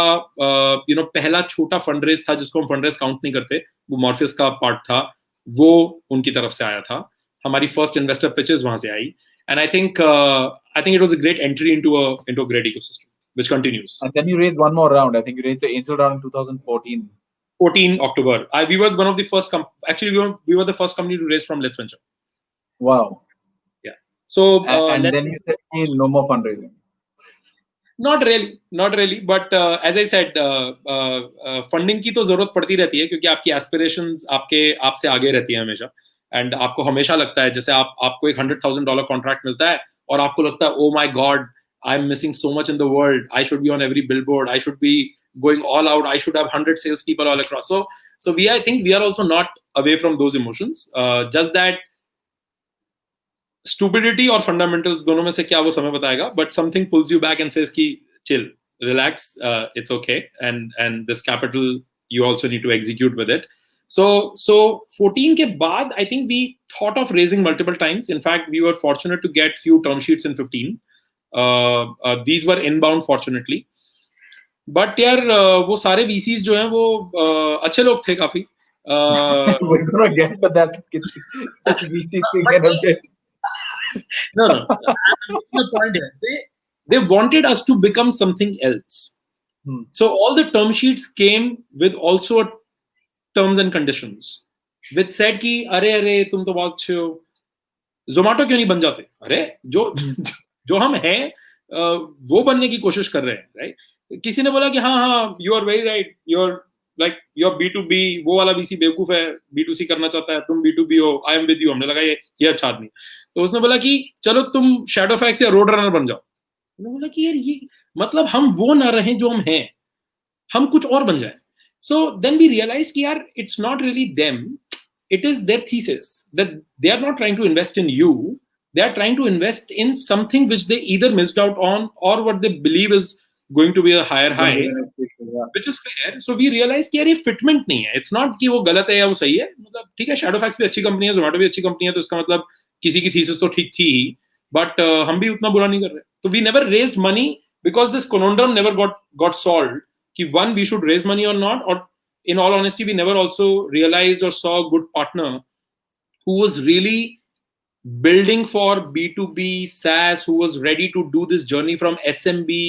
पहला छोटा फंडरेज था जिसको हम फंडरेज काउंट नहीं करते, वो मॉर्फियस का पार्ट था, वो उनकी तरफ से आया था. हमारी फर्स्ट इन्वेस्टर पिचेस वहां से आई. And I think it was a great entry into a great ecosystem, which continues. And then you raised one more round. I think you raised the angel round in 2014. 14 October. We were one of the first. Actually, we were the first company to raise from Let's Venture. Wow. Yeah. So and then you said no more fundraising. Not really. But as I said, funding की तो जरूरत पड़ती रहती है क्योंकि आपकी aspirations आपसे आगे रहती है हमेशा. एंड आपको हमेशा लगता है जैसे आपको एक $100,000 कॉन्ट्रैक्ट मिलता है और आपको लगता है oh my God, I am missing so much in the world, I should be on every billboard, I should be going all out, I should have 100 sales people all across. So I think we are also not away from those emotions. Just that stupidity or fundamentals, दोनों में से क्या वो समय बताएगा, but something pulls you back and says कि chill, relax, it's okay, and this capital you also need to execute with it. So 14 के बाद I think we thought of raising multiple times. In fact, we were fortunate to get few term sheets in 15. These were inbound fortunately. But यार वो सारे VCs जो हैं वो अच्छे लोग थे काफी. We're gonna get to that VC thing in a bit. No. The point here, they wanted us to become something else. So all the term sheets came with also terms and conditions, which said कि अरे तुम तो बहुत अच्छे हो, Zomato क्यों नहीं बन जाते? अरे जो हम हैं वो बनने की कोशिश कर रहे हैं, राइट? किसी ने बोला कि हाँ you are very right, your B2B, वो वाला VC बेवकूफ है, B2C करना चाहता है, तुम B2B हो, आई एम विद यू. हमने लगा ये अच्छा आदमी. तो उसने बोला कि चलो तुम Shadowfax या रोड रनर बन जाओ. मैंने बोला कि यार ये मतलब हम वो ना रहें जो हम हैं, हम कुछ और बन जाए. So then we realized कि यार it's not really them, it is their thesis that they are not trying to invest in you, they are trying to invest in something which they either missed out on or what they believe is going to be a higher high, which is fair. So we realized कि यार ये fitment नहीं है. It's not कि वो गलत है या वो सही है. मतलब ठीक है, Shadowfax भी अच्छी कंपनी है, Zomato भी अच्छी कंपनी है, तो इसका मतलब किसी की thesis तो ठीक थी ही, but हम भी उतना बुरा नहीं कर रहे. So we never raised money because this conundrum never got solved. कि one, we should raise money or not, or in all honesty, we never also realized or saw a good partner who was really building for B2B SaaS, who was ready to do this journey from SMB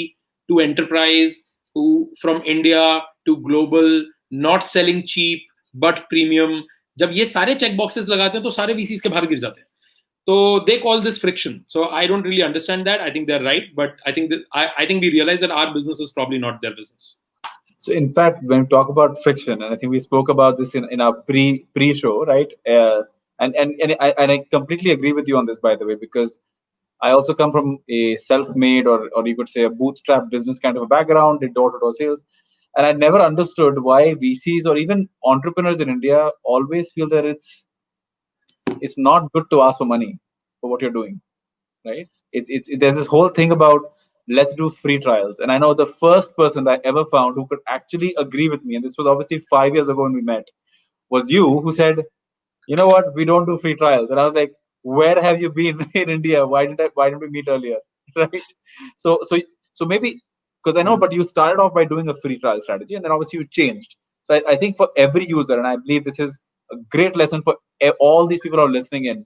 to enterprise, who from India to global, not selling cheap but premium. जब ये सारे check boxes लगाते हैं तो सारे VCs के बाहर गिर जाते हैं. So they call this friction. So I don't really understand that. I think they're right, but I think we realize that our business is probably not their business. So in fact, when we talk about friction, and I think we spoke about this in our pre-show, right? And I completely agree with you on this, by the way, because I also come from a self-made or you could say a bootstrap business kind of a background, did door-to-door sales, and I never understood why VCs or even entrepreneurs in India always feel that it's it's not good to ask for money for what you're doing, right? There's this whole thing about let's do free trials, and I know the first person that I ever found who could actually agree with me, and this was obviously 5 years ago when we met, was you, who said, you know what, we don't do free trials. And I was like, where have you been in India? Why didn't we meet earlier? Right? So maybe, because I know, but you started off by doing a free trial strategy, and then obviously you changed. So I think for every user, and I believe this is a great lesson for all these people who are listening in,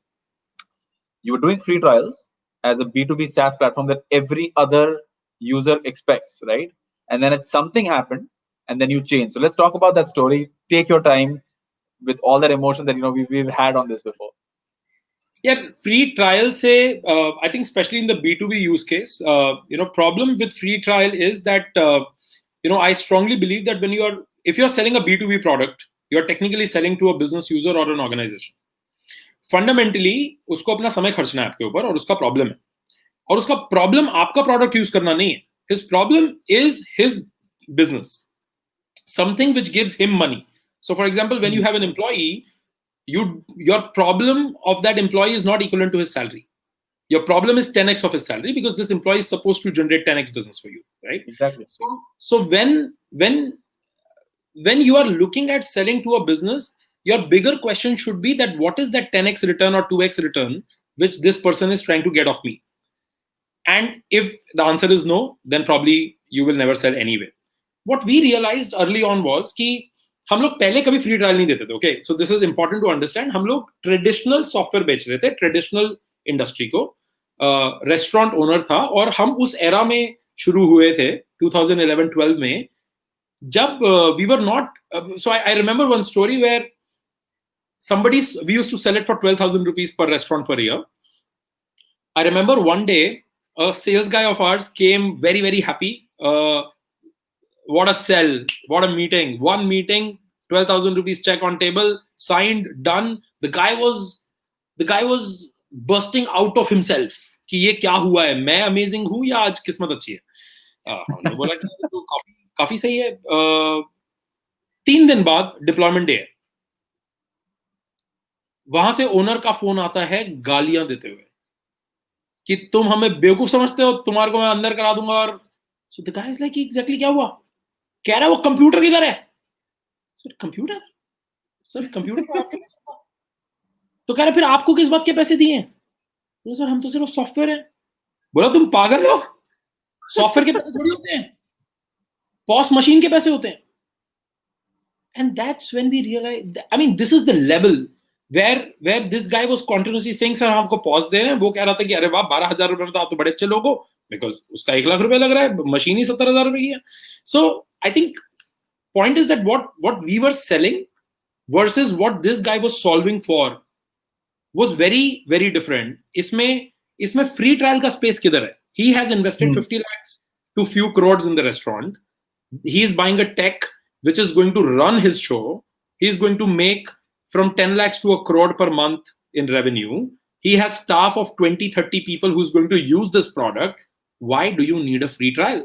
you were doing free trials as a B2B SaaS platform that every other user expects, right? And then something happened, and then you changed. So let's talk about that story. Take your time with all that emotion that we've had on this before. Yeah, free trial say, I think especially in the B2B use case, problem with free trial is that, I strongly believe that if you're selling a B2B product, you're technically selling to a business user or an organization. Fundamentally उसको अपना समय खर्चना है आपके ऊपर, और उसका problem है, और उसका प्रॉब्लम आपका प्रोडक्ट यूज करना नहीं है. His problem is his business, something which gives him money. So for example, when you have an employee, your problem of that employee is not equivalent to his salary. Your problem is 10x of his salary, because this employee is supposed to generate 10x business for you, right? Exactly. So when you are looking at selling to a business, your bigger question should be that what is that 10x return or 2x return which this person is trying to get off me? And if the answer is no, then probably you will never sell anyway. What we realized early on was कि हम लोग पहले कभी free trial नहीं देते थे. Okay, so this is important to understand. हम लोग ट्रेडिशनल सॉफ्टवेयर बेच रहे थे, ट्रेडिशनल इंडस्ट्री को. रेस्टोरेंट ओनर था, और हम उस एरा में शुरू हुए थे 2011-12 में, जब we were not, so I remember one story where we used to sell it for 12,000 rupees per restaurant per year. I remember one day a sales guy of ours came very, very happy. What a sell, what a meeting. One meeting, 12,000 rupees check on table, signed, done. The guy was bursting out of himself कि ये क्या हुआ है, मैं amazing हूँ या आज किस्मत अच्छी है. हमने बोला कि तो काफी सही है. 3 दिन बाद डिप्लॉयमेंट डे है. वहां से ओनर का फोन आता है गालियां देते हुए कि तुम हमें बेवकूफ समझते हो, तुम्हारे को मैं अंदर करा दूंगा. और so the guy is like exactly क्या हुआ? कह रहा है वो कंप्यूटर किधर है? सर कंप्यूटर आपके पास होगा. तो कह रहा फिर आपको किस बात के पैसे दिए हैं? बोला सर हम तो सिर्फ सॉफ्टवेयर है. बोला तुम पागल हो, सॉफ्टवेयर के पैसे थोड़ी होते हैं, पॉस मशीन के पैसे होते हैं. And that's when we realized, I mean, this is the level where this guy was continuously saying, sir, हमको पॉज दे रहे हैं. वो कह रहा था कि अरे वाह, 12,000 रुपए में तो आप तो बड़े अच्छे लोग हो, बिकॉज उसका 1 लाख रुपए लग रहा है, मशीन ही 70,000 रुपए की है. So I think point is that what we were selling versus what this guy was solving for was very, very different. इसमें free trial का space किधर है? He has invested 50 lakhs to few crores in the restaurant. He is buying a tech which is going to run his show. He is going to make from 10 lakhs to 1 crore per month in revenue. He has staff of 20-30 people who's going to use this product. Why do you need a free trial?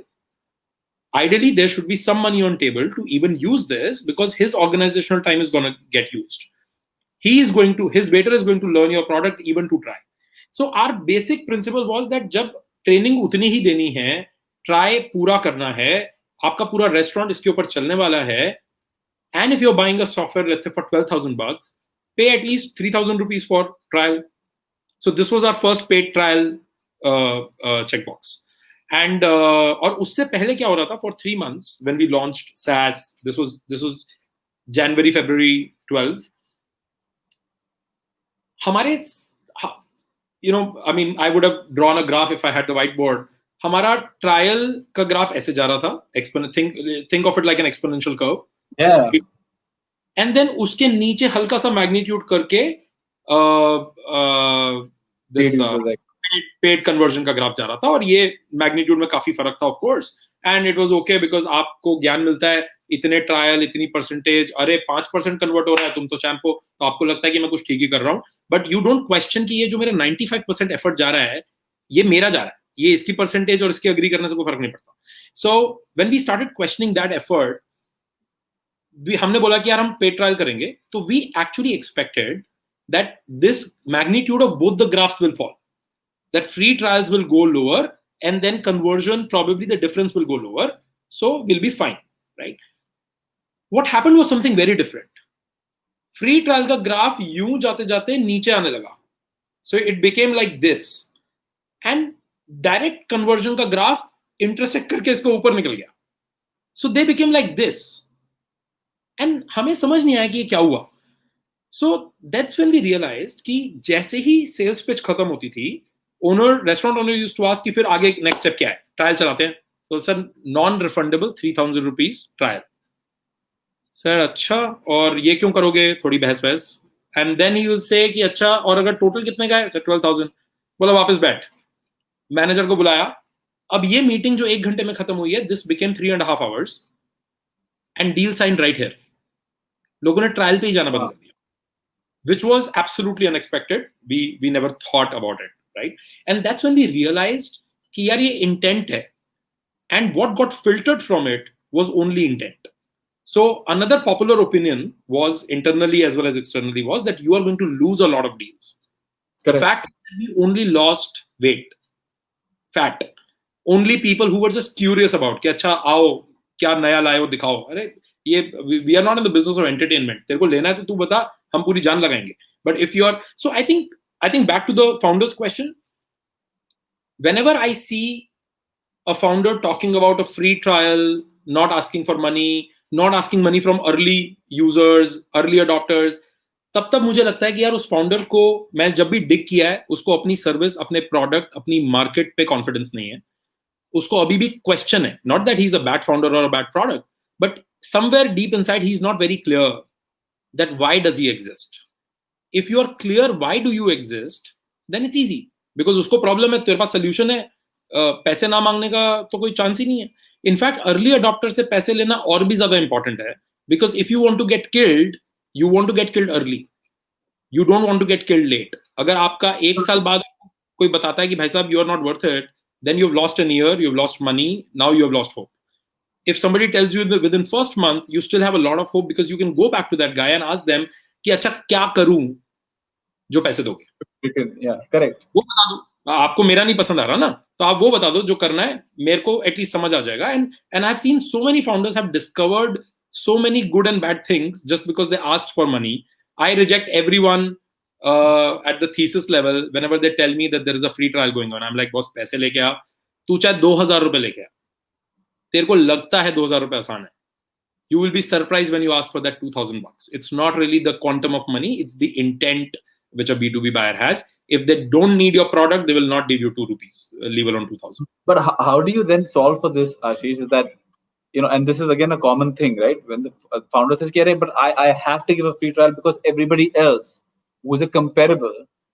Ideally, there should be some money on table to even use this, because his organizational time is going to get used. His waiter is going to learn your product even to try. So our basic principle was that जब training उतनी ही देनी है, try पूरा करना है, आपका पूरा restaurant इसके ऊपर चलने वाला है, and if you're buying a software, let's say for 12,000 bucks, pay at least 3,000 rupees for trial. So this was our first paid trial checkbox. And और उससे पहले क्या हो रहा था, for 3 months when we launched SaaS, this was January, February 12. हमारे, I mean, I would have drawn a graph if I had the whiteboard. हमारा trial का ग्राफ ऐसे जा रहा था. Think of it like an exponential curve. Yeah. And then उसके नीचे हल्का सा मैग्नीट्यूड करके पेड कन्वर्जन का ग्राफ जा रहा था, और ये मैग्नीट्यूड में काफी फर्क था, of course. And it was okay, because आपको ज्ञान मिलता है, इतने ट्रायल, इतनी परसेंटेज, अरे 5% कन्वर्ट हो रहा है, तुम तो चैंपो, तो आपको लगता है कि मैं कुछ ठीक ही कर रहा हूँ. बट यू डोंट क्वेश्चन कि ये जो मेरा 95% एफर्ट जा रहा है, ये मेरा जा रहा है, ये इसकी परसेंटेज और इसकी अग्री करने से कोई फर्क नहीं पड़ता. So when we started questioning that effort, हमने बोला कि यार हम पेड ट्रायल करेंगे. तो we actually expected that this magnitude of both the graphs will fall. That free trials will go lower, and then conversion, probably the difference will go lower. So we'll be fine, right? What happened was something very different. Free trial का graph यूं जाते जाते नीचे आने लगा. So it became like this. And direct conversion का graph intersect करके इसको ऊपर निकल गया. So they became like this. And हमें समझ नहीं आया कि ये क्या हुआ. So that's when we realized कि जैसे ही sales pitch खत्म होती थी, restaurant owner used to ask कि फिर आगे next step क्या है? Trial चलाते हैं. तो sir non-refundable 3,000 rupees trial. Sir अच्छा, और ये क्यों करोगे? थोड़ी बहस बहस. And then he will say कि अच्छा, और अगर टोटल कितने का है? सर 12,000. बोला वापस बैठ. मैनेजर को बुलाया. अब ये मीटिंग जो 1 घंटे में खत्म हुई है, this became 3.5 hours. And deal signed right here. लोगों ने ट्रायल पे ही जाना बंद कर दिया. Which was absolutely unexpected. We never thought about it, right? And that's when we realized कि यार ये intent है. And what got filtered from it was only intent. So another popular opinion was internally as well as externally was that you are going to lose a lot of deals. Correct. The fact that we only lost weight, fat. Only people who were just curious about कि अच्छा आओ क्या नया लाए हो दिखाओ. अरे ये we are not in the business of entertainment. तेरे को लेना है तो तू बता, हम पूरी जान लगाएंगे. But if you are, so I think back to the founder's question. Whenever I see a founder talking about a free trial, not asking for money, not asking money from early users, early adopters, तब मुझे लगता है कि यार उस founder को मैं जब भी डिग किया है, उसको अपनी सर्विस, अपने प्रोडक्ट, अपनी मार्केट पे कॉन्फिडेंस नहीं है. उसको अभी भी क्वेश्चन है. Not that he's a bad founder or a bad product, but somewhere deep inside he's not very clear that why does he exist. If you are clear why do you exist, then it's easy. Because उसको problem है, तेरे पास solution है, पैसे ना मांगने का तो कोई चांस ही नहीं है. इनफैक्ट अर्ली अडॉप्टर से पैसे लेना और भी ज्यादा इंपॉर्टेंट है. Because if you want to get killed, you want to get killed early, you don't want to get killed late. अगर आपका 1 साल बाद कोई बताता है कि भाई साहब you are not worth it, then you've lost an year, you've lost money, now you've lost hope. If somebody tells you that within first month, you still have a lot of hope because you can go back to that guy and ask them कि अच्छा क्या करूं जो पैसे दोगे. Yeah, correct. वो बता दो. आपको मेरा नहीं पसंद आ रहा ना, तो आप वो बता दो जो करना है, मेरे को एटलीस्ट समझ आ जाएगा. And I've seen so many founders have discovered so many good and bad things just because they asked for money. I reject everyone at the thesis level whenever they tell me that there is a free trial going on. I'm like, boss, पैसे लेके आ, तू चाहे 2,000 रुपए लेके आ, तेरे को लगता है 2,000 रुपए आसान है. You will be surprised when you ask for that $2,000. It's not really the quantum of money, it's the intent which a B2B buyer has. If they don't need your product, they will not give you 2 rupees, leave alone 2,000. But how do you then solve for this, Ashish? Is that, and this is again a common thing, right? When the founder says, but I have to give a free trial because everybody else who is a comparable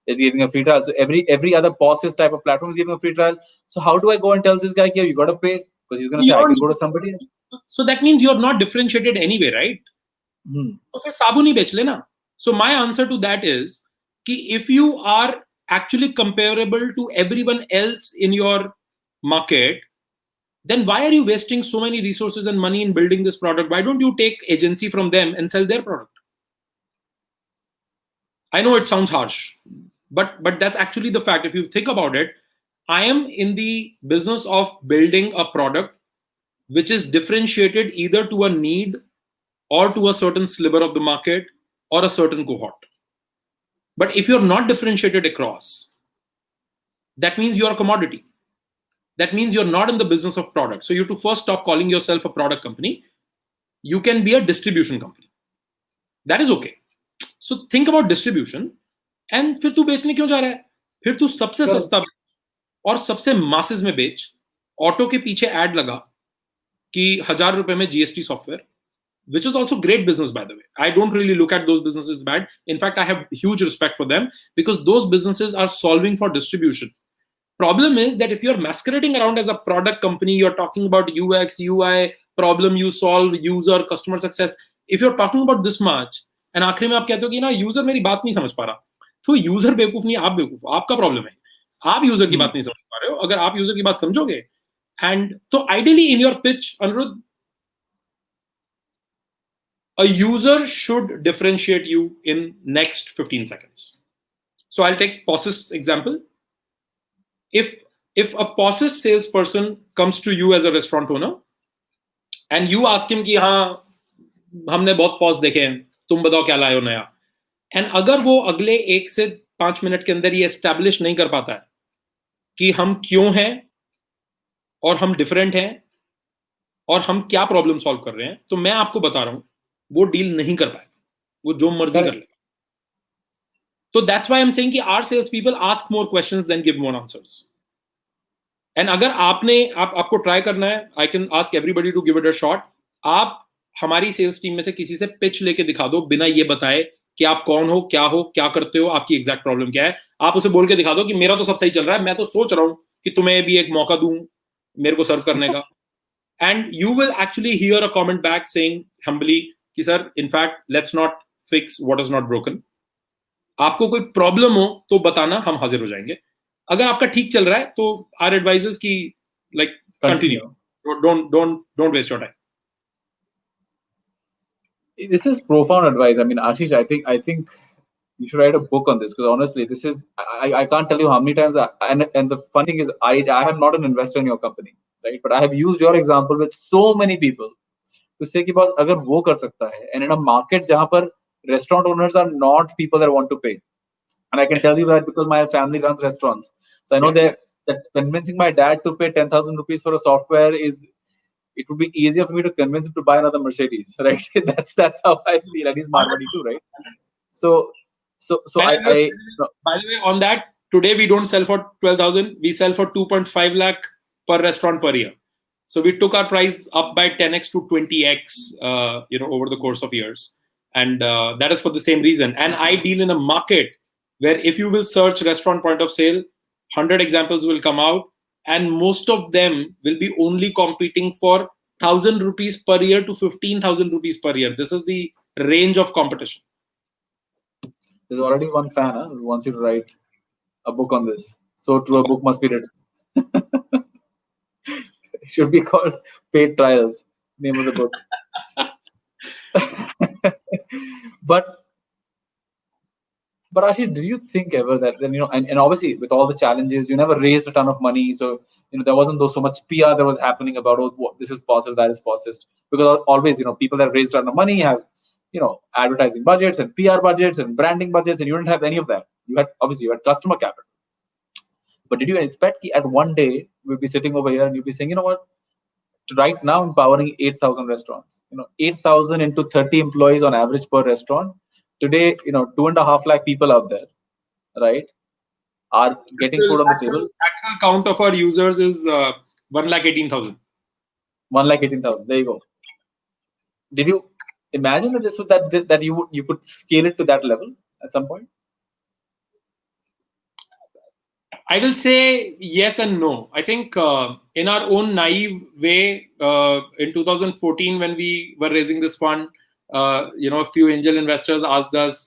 is giving a free trial. So every other Posist type of platform is giving a free trial. So how do I go and tell this guy, you got to pay? Because he's going to say, I can go to somebody else. So that means you're not differentiated anyway, right? So फिर साबुन ही बेच लेना. So my answer to that is कि if you are actually comparable to everyone else in your market, then why are you wasting so many resources and money in building this product? Why don't you take agency from them and sell their product? I know it sounds harsh, but that's actually the fact. If you think about it, I am in the business of building a product which is differentiated either to a need or to a certain sliver of the market or a certain cohort. But if you're not differentiated across, that means you're a commodity. That means you're not in the business of product. So you have to first stop calling yourself a product company. You can be a distribution company. That is okay. So think about distribution. And फिर तू बेचने क्यों जा रहा है? फिर तू सबसे सस्ता बेच और सबसे masses में बेच. ऑटो के पीछे ad लगा कि 1,000 रुपए में GST software, which is also great business, by the way. I don't really look at those businesses bad. In fact, I have huge respect for them because those businesses are solving for distribution. Problem is that if you're masquerading around as a product company, you're talking about UX, UI, problem you solve, user, customer success. If you're talking about this much, and आखिरी में आप कहते हो कि ना user मेरी बात नहीं समझ पा रहा, तो यूजर बेवकूफ नहीं, आप बेवकूफ, आपका प्रॉब्लम है. आप यूजर की बात नहीं समझ पा रहे हो. अगर आप यूजर की बात समझोगे, and तो ideally in your pitch, Anirudh, a user should differentiate you in next 15 seconds. So I'll take Posist's example. If a Posist salesperson comes to you as a restaurant owner and you ask him कि हाँ हमने बहुत pause देखे हैं, तुम बताओ क्या लाए हो नया, एंड अगर वो अगले 1 से 5 मिनट के अंदर ये एस्टैब्लिश नहीं कर पाता है कि हम क्यों हैं और हम डिफरेंट हैं और हम क्या प्रॉब्लम सॉल्व कर रहे हैं, तो मैं आपको बता रहा हूं वो डील नहीं कर पाएगा, वो जो मर्जी कर लेगा. तो that's why I am saying कि our sales people ask more questions than give more answers. And अगर आपको ट्राई करना है, I can ask everybody to give it a shot. आप हमारी सेल्स टीम में से किसी से पिच लेके दिखा दो बिना ये बताए कि आप कौन हो, क्या करते हो, आपकी एग्जैक्ट प्रॉब्लम क्या है. आप उसे बोल के दिखा दो कि मेरा तो सब सही चल रहा है, मैं तो सोच रहा हूं कि तुम्हें भी एक मौका दूं मेरे को सर्व करने का. And you will actually hear a comment back saying humbly कि sir, in fact, let's not fix what is not broken. आपको कोई प्रॉब्लम हो तो बताना, हम हाजिर हो जाएंगे. अगर आपका ठीक चल रहा है तो our advice is कि like continue. Don't waste your time. This is profound advice. I mean, Ashish, I think you should write a book on this, because honestly, this is I can't tell you how many times and the funny thing is I am not an investor in your company, right? But I have used your example with so many people to say कि boss अगर वो कर सकता है, and in a market जहाँ पर restaurant owners are not people that want to pay, and I can tell you that because my family runs restaurants, so I know that convincing my dad to pay 10,000 rupees for a software it would be easier for me to convince him to buy another Mercedes, right? that's how I feel, and he's Marwadi too, right? So By I the way, on that, today we don't sell for 12,000, we sell for 2.5 lakh per restaurant per year. So we took our price up by 10x to 20x, over the course of years, and that is for the same reason. And I deal in a market where if you will search restaurant point of sale, 100 examples will come out, and most of them will be only competing for 1,000 rupees per year to 15,000 rupees per year. This is the range of competition. There's already one fan who wants you to write a book on this. So true, a book must be written. It should be called Paid Trials, name of the book. But Ashish, do you think ever that then, and obviously with all the challenges, you never raised a ton of money, so there wasn't so much PR that was happening about this is Posist, that is Posist, because always people that raised a ton of money have advertising budgets and PR budgets and branding budgets, and you didn't have any of that. You had customer capital. But did you expect that at one day we'll be sitting over here and you'll be saying, you know what? Right now, empowering 8,000 restaurants. 8,000 into 30 employees on average per restaurant. Today, 2.5 lakh people out there, right, are getting food on the table. Actual count of our users is 1,18,000. 1,18,000. There you go. Did you imagine that you could scale it to that level at some point? I will say yes and no. I think in our own naive way, in 2014 when we were raising this fund, a few angel investors asked us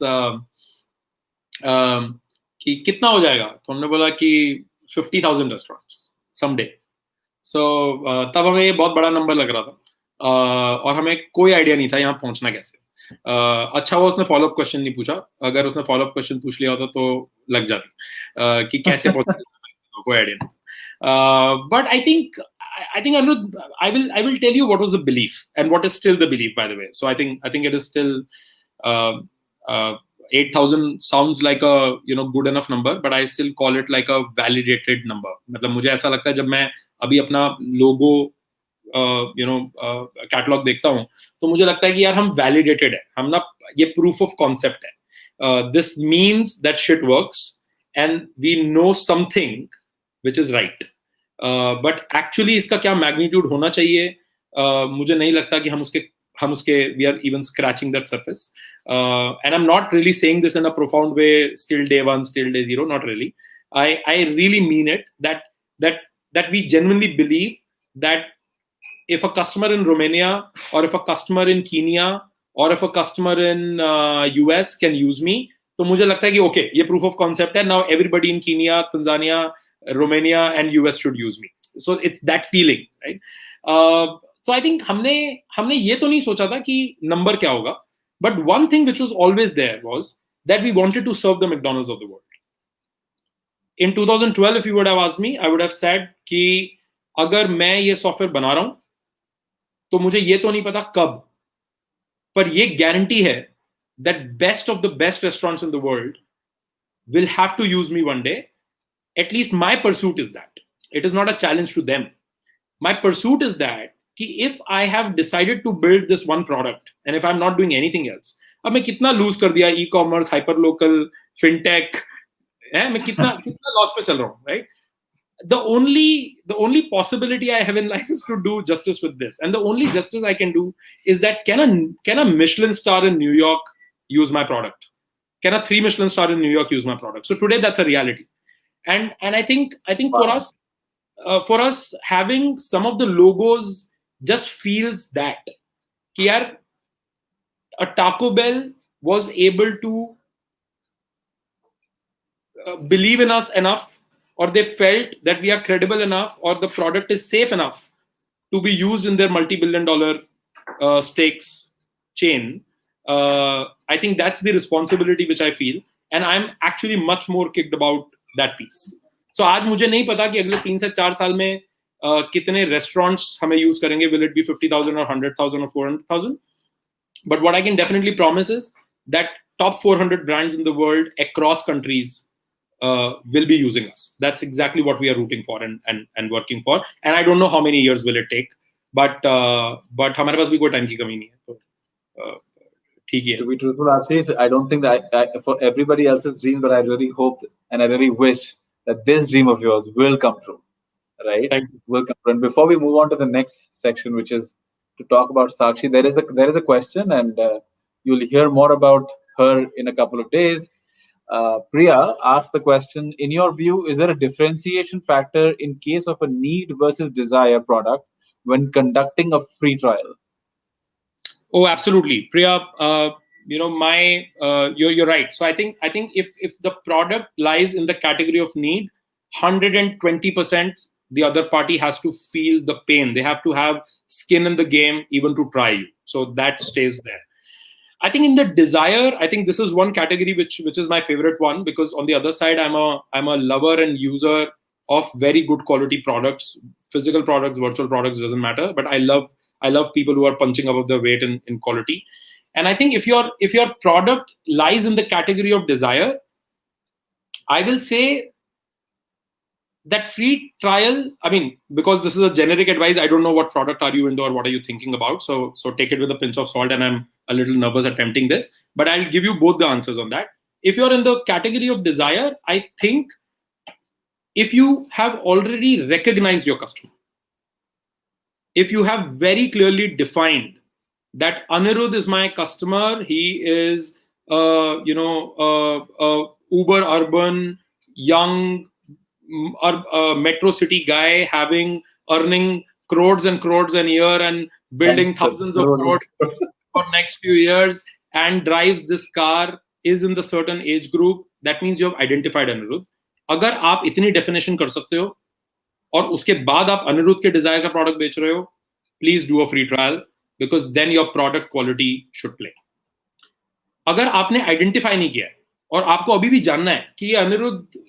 कि कितना हो जाएगा, तो हमने बोला कि 50,000 restaurants someday. So तब हमें ये बहुत बड़ा नंबर लग रहा था और हमें कोई आइडिया नहीं था यहाँ पहुंचना कैसे. अच्छा वो उसने फॉलोअप क्वेश्चन नहीं पूछा, अगर उसने फॉलोअप क्वेश्चन पूछ लिया होता तो लग जाती कि कैसे पहुंचना, कोई आइडिया नहीं. But I think Anirudh, I will tell you what was the belief and what is still the belief, by the way. So I think it is still 8,000 sounds like a good enough number, but I still call it like a validated number. मतलब मुझे ऐसा लगता है जब मैं अभी अपना लोगो catalogue देखता हूँ तो मुझे लगता है कि यार हम validated है, हम ना ये proof of concept है. This means that shit works and we know something which is right. But actually इसका क्या magnitude होना चाहिए, मुझे नहीं लगता कि हम उसके we are even scratching that surface. And I'm not really saying this in a profound way, still day one, still day zero, not really. I really mean it, that we genuinely believe that if a customer in Romania or if a customer in Kenya or if a customer in US can use me, तो मुझे लगता है कि okay, ये proof of concept है, now everybody in Kenya, Tanzania, Romania and US should use me. So it's that feeling, right? So I think हमने ये तो नहीं सोचा था कि नंबर क्या होगा, but one thing which was always there was that we wanted to serve the McDonald's of the world. In 2012, if you would have asked me, I would have said कि अगर मैं ये सॉफ्टवेयर बना रहा हूं तो मुझे ये तो नहीं पता कब, पर ये गारंटी है that best of the best restaurants in the world will have to use me one day. At least my pursuit is that. It is not a challenge to them. My pursuit is that if I have decided to build this one product and if I'm not doing anything else, अब मैं कितना loose कर दिया e-commerce, hyperlocal, fintech, मैं कितना loss पे चल रहा हूँ, right? The only possibility I have in life is to do justice with this, and the only justice I can do is that can a Michelin star in New York use my product? Can a 3 Michelin star in New York use my product? So today that's a reality, and I think wow. For us having some of the logos just feels that yaar, a Taco Bell was able to believe in us enough, or they felt that we are credible enough, or the product is safe enough to be used in their multi-billion-dollar stakes chain. I think that's the responsibility which I feel, and I'm actually much more kicked about that piece. So आज मुझे नहीं पता कि अगले 3 से 4 साल में कितने restaurants हमें use करेंगे. Will it be 50,000 or 100,000 or 400,000? But what I can definitely promise is that top 400 brands in the world across countries will be using us. That's exactly what we are rooting for and working for. And I don't know how many years will it take, but हमारे पास भी कोई time की कमी नहीं है. तो ठीक है. To be truthful, Ashish, I don't think that for everybody else's dream, but I really hope and I really wish that this dream of yours will come true. Right? Will come true. And before we move on to the next section, which is to talk about Sakshi, there is a question, and you'll hear more about her in a couple of days. Priya asked the question, in your view, is there a differentiation factor in case of a need versus desire product when conducting a free trial? Oh, absolutely. Priya, you're right. So I think if the product lies in the category of need, 120% the other party has to feel the pain. They have to have skin in the game even to try you. So that stays there. I think in the desire, I think this is one category which is my favorite one, because on the other side, I'm a lover and user of very good quality products, physical products, virtual products, doesn't matter. But I love people who are punching above their weight in quality. And I think if your product lies in the category of desire, I will say that free trial, I mean, because this is a generic advice, I don't know what product are you into or what are you thinking about. So take it with a pinch of salt, and I'm a little nervous attempting this, but I'll give you both the answers on that. If you're in the category of desire, I think if you have already recognized your customer, if you have very clearly defined that Anirudh is my customer, he is uber urban, young, metro city guy earning crores and crores a year and building thousands of crores for next few years, and drives this car, is in the certain age group, that means you have identified Anirudh. अगर आप इतनी definition कर सकते हो और उसके बाद आप अनिरुद्ध के डिजायर का प्रोडक्ट बेच रहे हो, please do a free trial, because then your product quality should play. अगर आपने आइडेंटिफाई नहीं किया और आपको अभी भी जानना है कि ये अनिरुद्ध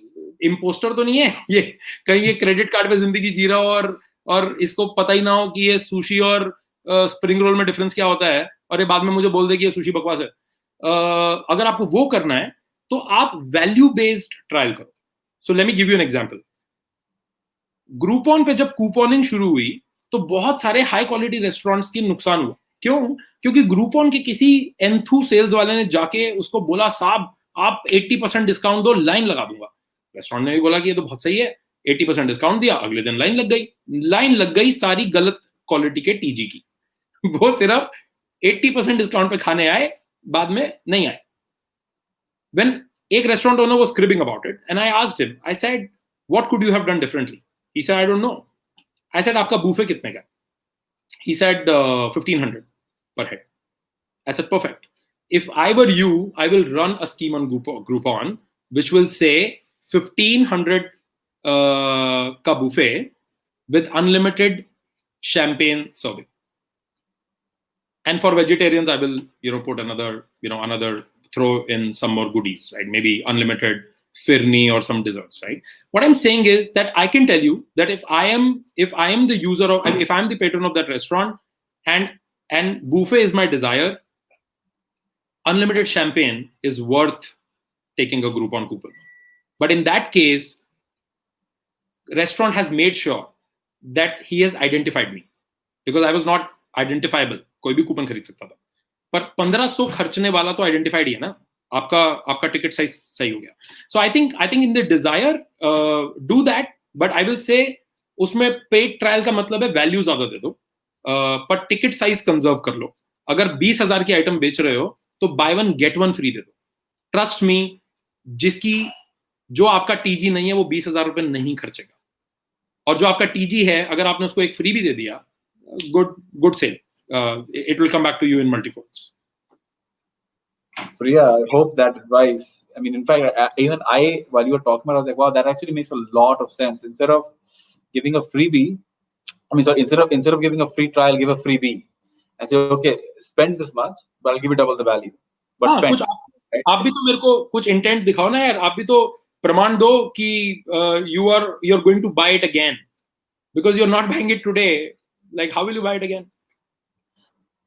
इम्पोस्टर तो नहीं है, ये कहीं ये क्रेडिट कार्ड पे जिंदगी जी रहा हो और इसको पता ही ना हो कि ये सुशी और स्प्रिंग रोल में डिफरेंस क्या होता है, और ये बाद में मुझे बोल दे कि ये सुशी बकवास है, अगर आपको वो करना है तो आप वैल्यू बेस्ड ट्रायल करो. So let me give you an example. Groupon पे जब कूपनिंग शुरू हुई तो बहुत सारे हाई क्वालिटी रेस्टोरेंट्स की नुकसान हुआ. क्यों? क्योंकि ग्रूपॉन के किसी एंथू सेल्स वाले ने जाके उसको बोला, साहब आप 80% डिस्काउंट दो, लाइन लगा दूंगा. रेस्टोरेंट ने भी बोला कि ये तो बहुत सही है, 80% डिस्काउंट दिया, अगले दिन लाइन लग गई सारी गलत क्वालिटी के टीजी की. वो सिर्फ 80% डिस्काउंट पे खाने आए, बाद में नहीं आए. When एक restaurant owner was cribbing about it, and I asked him, I said, what could you have done differently? He said, I don't know. I said, आपका buffet कितने का? He said, 1,500 per head. I said, perfect. If I were you, I will run a scheme on Groupon, which will say 1,500 ka buffet with unlimited champagne serving. And for vegetarians, I will, put another throw in some more goodies, right? Maybe unlimited firni or some desserts, right? What I'm saying is that I can tell you that if I am the user of, if I'm the patron of that restaurant, and buffet is my desire, unlimited champagne is worth taking a Groupon coupon. But in that case, restaurant has made sure that he has identified me, because I was not identifiable. कोई भी coupon खरीद सकता था, पर 1500 खर्चने वाला तो identified ही है ना, आपका टिकट साइज सही हो गया. So I think in the desire do that, but I will say उसमें पेड ट्रायल का मतलब है वैल्यू ज्यादा दे दो, पर टिकट साइज कंजर्व कर लो. अगर 20,000 की आइटम बेच रहे हो तो buy one get one free दे दो. ट्रस्ट मी, जो आपका टीजी नहीं है वो 20,000 रुपए नहीं खर्चेगा, और जो आपका टीजी है अगर आपने उसको एक फ्री भी दे दिया, good sale. It will come back to you in multifolds. Priya, I hope that advice. I mean, in fact, even while you were talking about it, I was like, wow, that actually makes a lot of sense. Instead of giving a freebie, instead of giving a free trial, give a freebie and say, okay, spend this much, but I'll give you double the value. But spend. आप भी तो मेरे को कुछ intent दिखाओ ना यार, आप भी तो प्रमाण दो कि you're going to buy it again, because you're not buying it today. Like, how will you buy it again?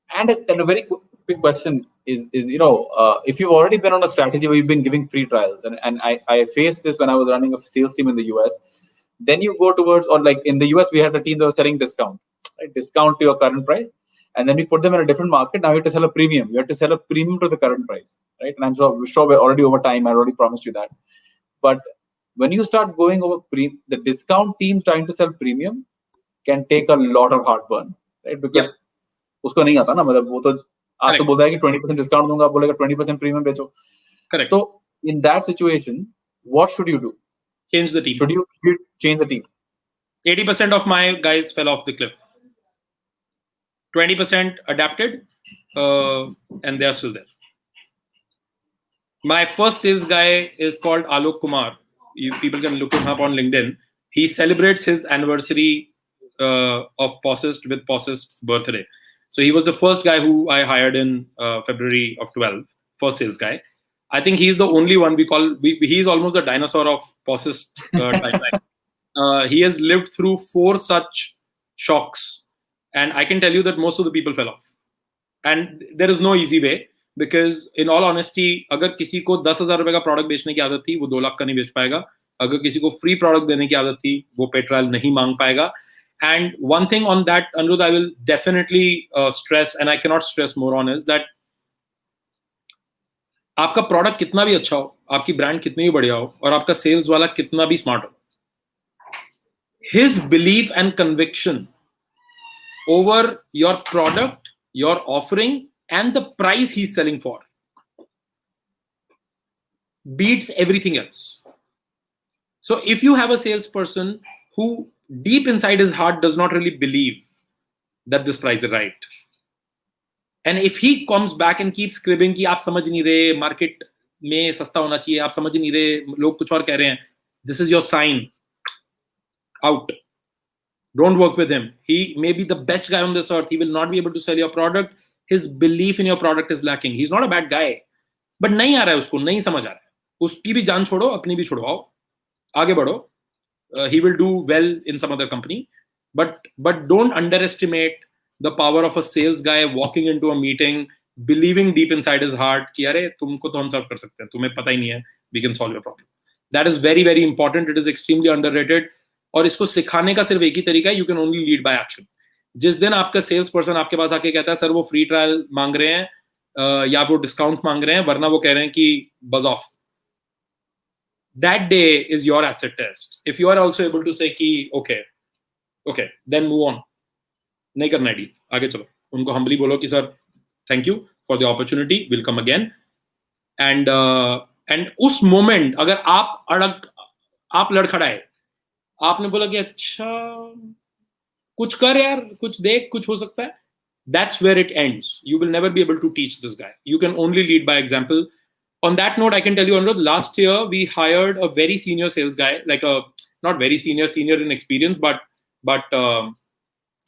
And a very quick question is if you've already been on a strategy where you've been giving free trials, and I faced this when I was running a sales team in the US, then you go towards, or like in the US, we had a team that was selling discount, right? Discount to your current price. And then we put them in a different market. Now you have to sell a premium. You have to sell a premium to the current price, right? And I'm sure we're already over time. I already promised you that. But when you start going over the discount team trying to sell premium can take a lot of heartburn, right? Because उसको नहीं आता ना, मतलब वो तो आज तो बोलता है कि 20% डिस्काउंट दूंगा, आप बोलेगा 20% प्रीमियम बेचो. Correct. So in that situation, what should you do? Change the team. Should you change the team? 80% of my guys fell off the cliff. 20% adapted, and they are still there. My first sales guy is called Alok Kumar. People can look him up on LinkedIn. He celebrates his anniversary of Posist with Posist's birthday. So he was the first guy who I hired in February of 12, first sales guy. I think he's the only one he's almost the dinosaur of Posist timeline. He has lived through 4 such shocks. And I can tell you that most of the people fell off. And there is no easy way, because in all honesty, अगर किसी को 10,000 रुपए का product बेचने की आदत थी, वो 2 लाख का नहीं बेच पाएगा. अगर किसी को फ्री प्रोडक्ट देने की आदत थी, वो पे ट्रायल नहीं मांग पाएगा. And one thing on that, Anirudh, I will definitely stress, and I cannot stress more on, is that आपका प्रोडक्ट कितना भी अच्छा हो, आपकी ब्रांड कितनी भी बढ़िया हो, और आपका सेल्स वाला कितना भी स्मार्ट हो, his belief and conviction over your product, your offering, and the price he's selling for beats everything else. So if you have a salesperson who deep inside his heart does not really believe that this price is right, and if he comes back and keeps cribbing कि आप समझ नहीं रहे, market में सस्ता होना चाहिए, आप समझ नहीं रहे, लोग कुछ और कह रहे हैं, this is your sign. Out. Don't work with him. He may be the best guy on this earth. He will not be able to sell your product. His belief in your product is lacking. He's not a bad guy. But नहीं आ रहा है उसको, नहीं समझ आ रहा है. उसकी भी जान छोड़ो, अपनी भी छोड़वाओ, आगे बढ़ो. He will do well in some other company. But don't underestimate the power of a sales guy walking into a meeting, believing deep inside his heart कि अरे तुमको तो हम सर्व कर सकते हैं, तुम्हें पता ही नहीं है, we can solve your problem. That is very, very important. It is extremely underrated. और इसको सिखाने का सिर्फ एक ही तरीका है, you can only lead by action. जिस दिन आपका सेल्स पर्सन आपके पास आके कहता है सर वो फ्री ट्रायल मांग रहे हैं या वो डिस्काउंट मांग रहे हैं, वरना वो कह रहे हैं कि buzz off, that day is your acid test. If you are also able to say कि ओके देन मूव ऑन, नहीं करना है डील, आगे चलो. उनको हम्बली बोलो कि sir thank you for the opportunity, will come again. And उस मोमेंट अगर आप लड़खड़ाए, आपने बोला कि अच्छा कुछ कर यार, कुछ देख, कुछ हो सकता है, that's where it ends. You will never be able to teach this guy. You can only lead by example. On that note, I can tell you, Anirudh, last year we hired a very senior sales guy, like not very senior in experience, but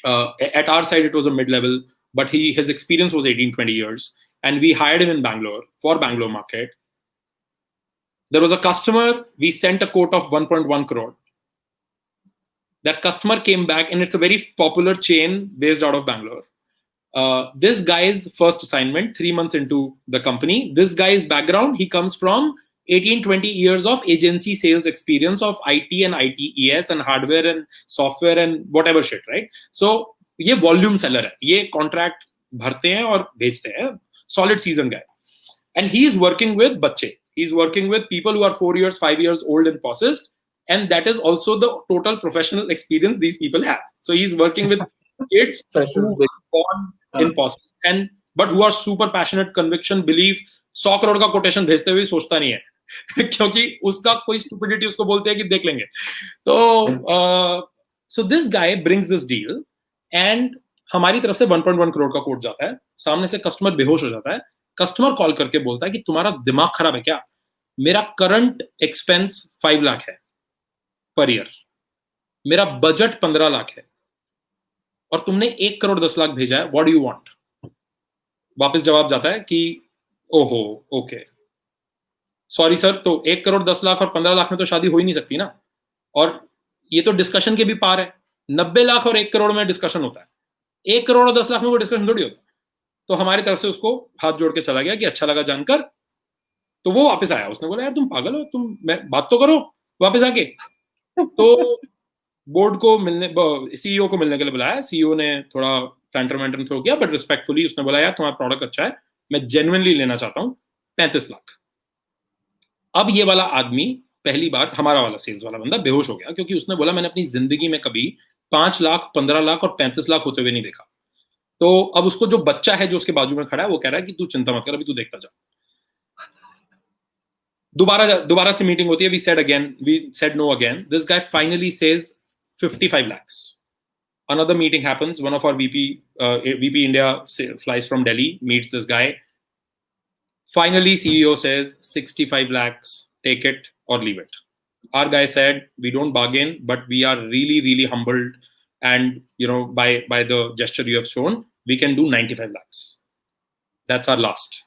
at our side it was a mid-level but his experience was 18-20 years, and we hired him in Bangalore for Bangalore market. There was a customer, we sent a quote of 1.1 crore. That customer came back, and it's a very popular chain based out of Bangalore. This guy's first assignment, 3 months into the company, this guy's background, he comes from 18-20 years of agency sales experience of IT and ITES and hardware and software and whatever shit, right? So ये volume seller है, ये contract भरते हैं और भेजते हैं, solid season guy. And he's working with बच्चे. He's working with people who are 4 years, 5 years old in Posist. And that is also the total professional experience these people have. So he's working with kids who are born in Posist, but who are super passionate, conviction, belief. 100 crore का quotation भेजते हुए सोचता नहीं है क्योंकि उसका कोई stupidity उसको बोलते हैं कि देख लेंगे. तो so this guy brings this deal and हमारी तरफ से 1.1 करोड़ का कोट जाता है. सामने से कस्टमर बेहोश हो जाता है. कस्टमर कॉल करके बोलता है कि तुम्हारा दिमाग खराब है क्या? मेरा करंट एक्सपेंस 5 लाख है पर ईयर, मेरा बजट 15 लाख है और तुमने 1 करोड़ 10 लाख भेजा है, व्हाट डू यू वांट? वापस जवाब जाता है कि ओहो ओके सॉरी सर, तो 1 करोड़ 10 लाख और 15 लाख में तो शादी हो ही नहीं सकती ना, और ये तो डिस्कशन के भी पार है. 90 लाख और 1 करोड़ में डिस्कशन होता है, 1 करोड़ और 10 लाख में वो डिस्कशन थोड़ी होता. तो हमारी तरफ से उसको हाथ जोड़ के चला गया कि अच्छा लगा जानकर. तो वो वापस आया, उसने बोला यार तुम पागल हो, तुम बात तो करो वापस आके. तो बोर्ड को मिलने, सीईओ को मिलने के लिए बुलाया. सीईओ ने थोड़ा टैंट्रम थ्रो किया, बट रिस्पेक्टफुली उसने बोला यार तुम्हारा प्रोडक्ट अच्छा है, मैं जेन्युइनली लेना चाहता हूँ 35 लाख. अब ये वाला आदमी पहली बार, हमारा वाला सेल्स वाला बंदा बेहोश हो गया, क्योंकि उसने बोला मैंने अपनी जिंदगी में कभी 5 लाख 15 लाख और 35 लाख होते हुए नहीं देखा. तो अब उसको जो बच्चा है जो उसके बाजू में खड़ा है वो कह रहा है कि तू चिंता मत कर, अभी तू देखता जा. दोबारा से मीटिंग होती है. We said no again. This guy finally says 55 lakhs. Another meeting happens. One of our VP India flies from Delhi, meets this guy. Finally, CEO says 65 lakhs, take it or leave it. Our guy said, we don't bargain, but we are really, really humbled. And, you know, by the gesture you have shown, we can do 95 lakhs. That's our last.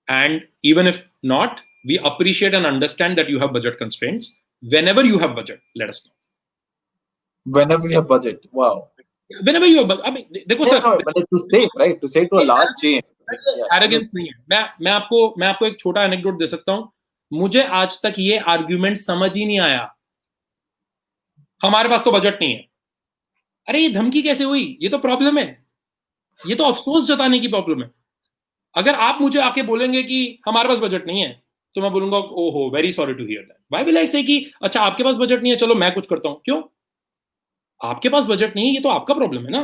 And even if not, we appreciate and understand that you have budget constraints. Whenever you have budget, let us know. Whenever you have budget, wow. Whenever you have budget, I mean, देखो sir, but to say, right, to say to a large chain, arrogance नहीं है. मैं आपको एक छोटा anecdote दे सकता हूँ. मुझे आज तक ये आर्ग्यूमेंट समझ ही नहीं आया, हमारे पास तो बजट नहीं है. अरे ये धमकी कैसे हुई? ये तो प्रॉब्लम है, ये तो अफसोस जताने की प्रॉब्लम है. अगर आप मुझे आके बोलेंगे कि हमारे पास बजट नहीं है, तो मैं बोलूंगा ओहो very sorry to hear that. Why will I say कि अच्छा आपके पास बजट नहीं है, चलो मैं कुछ करता हूं. क्यों? आपके पास बजट नहीं है, ये तो आपका प्रॉब्लम है ना.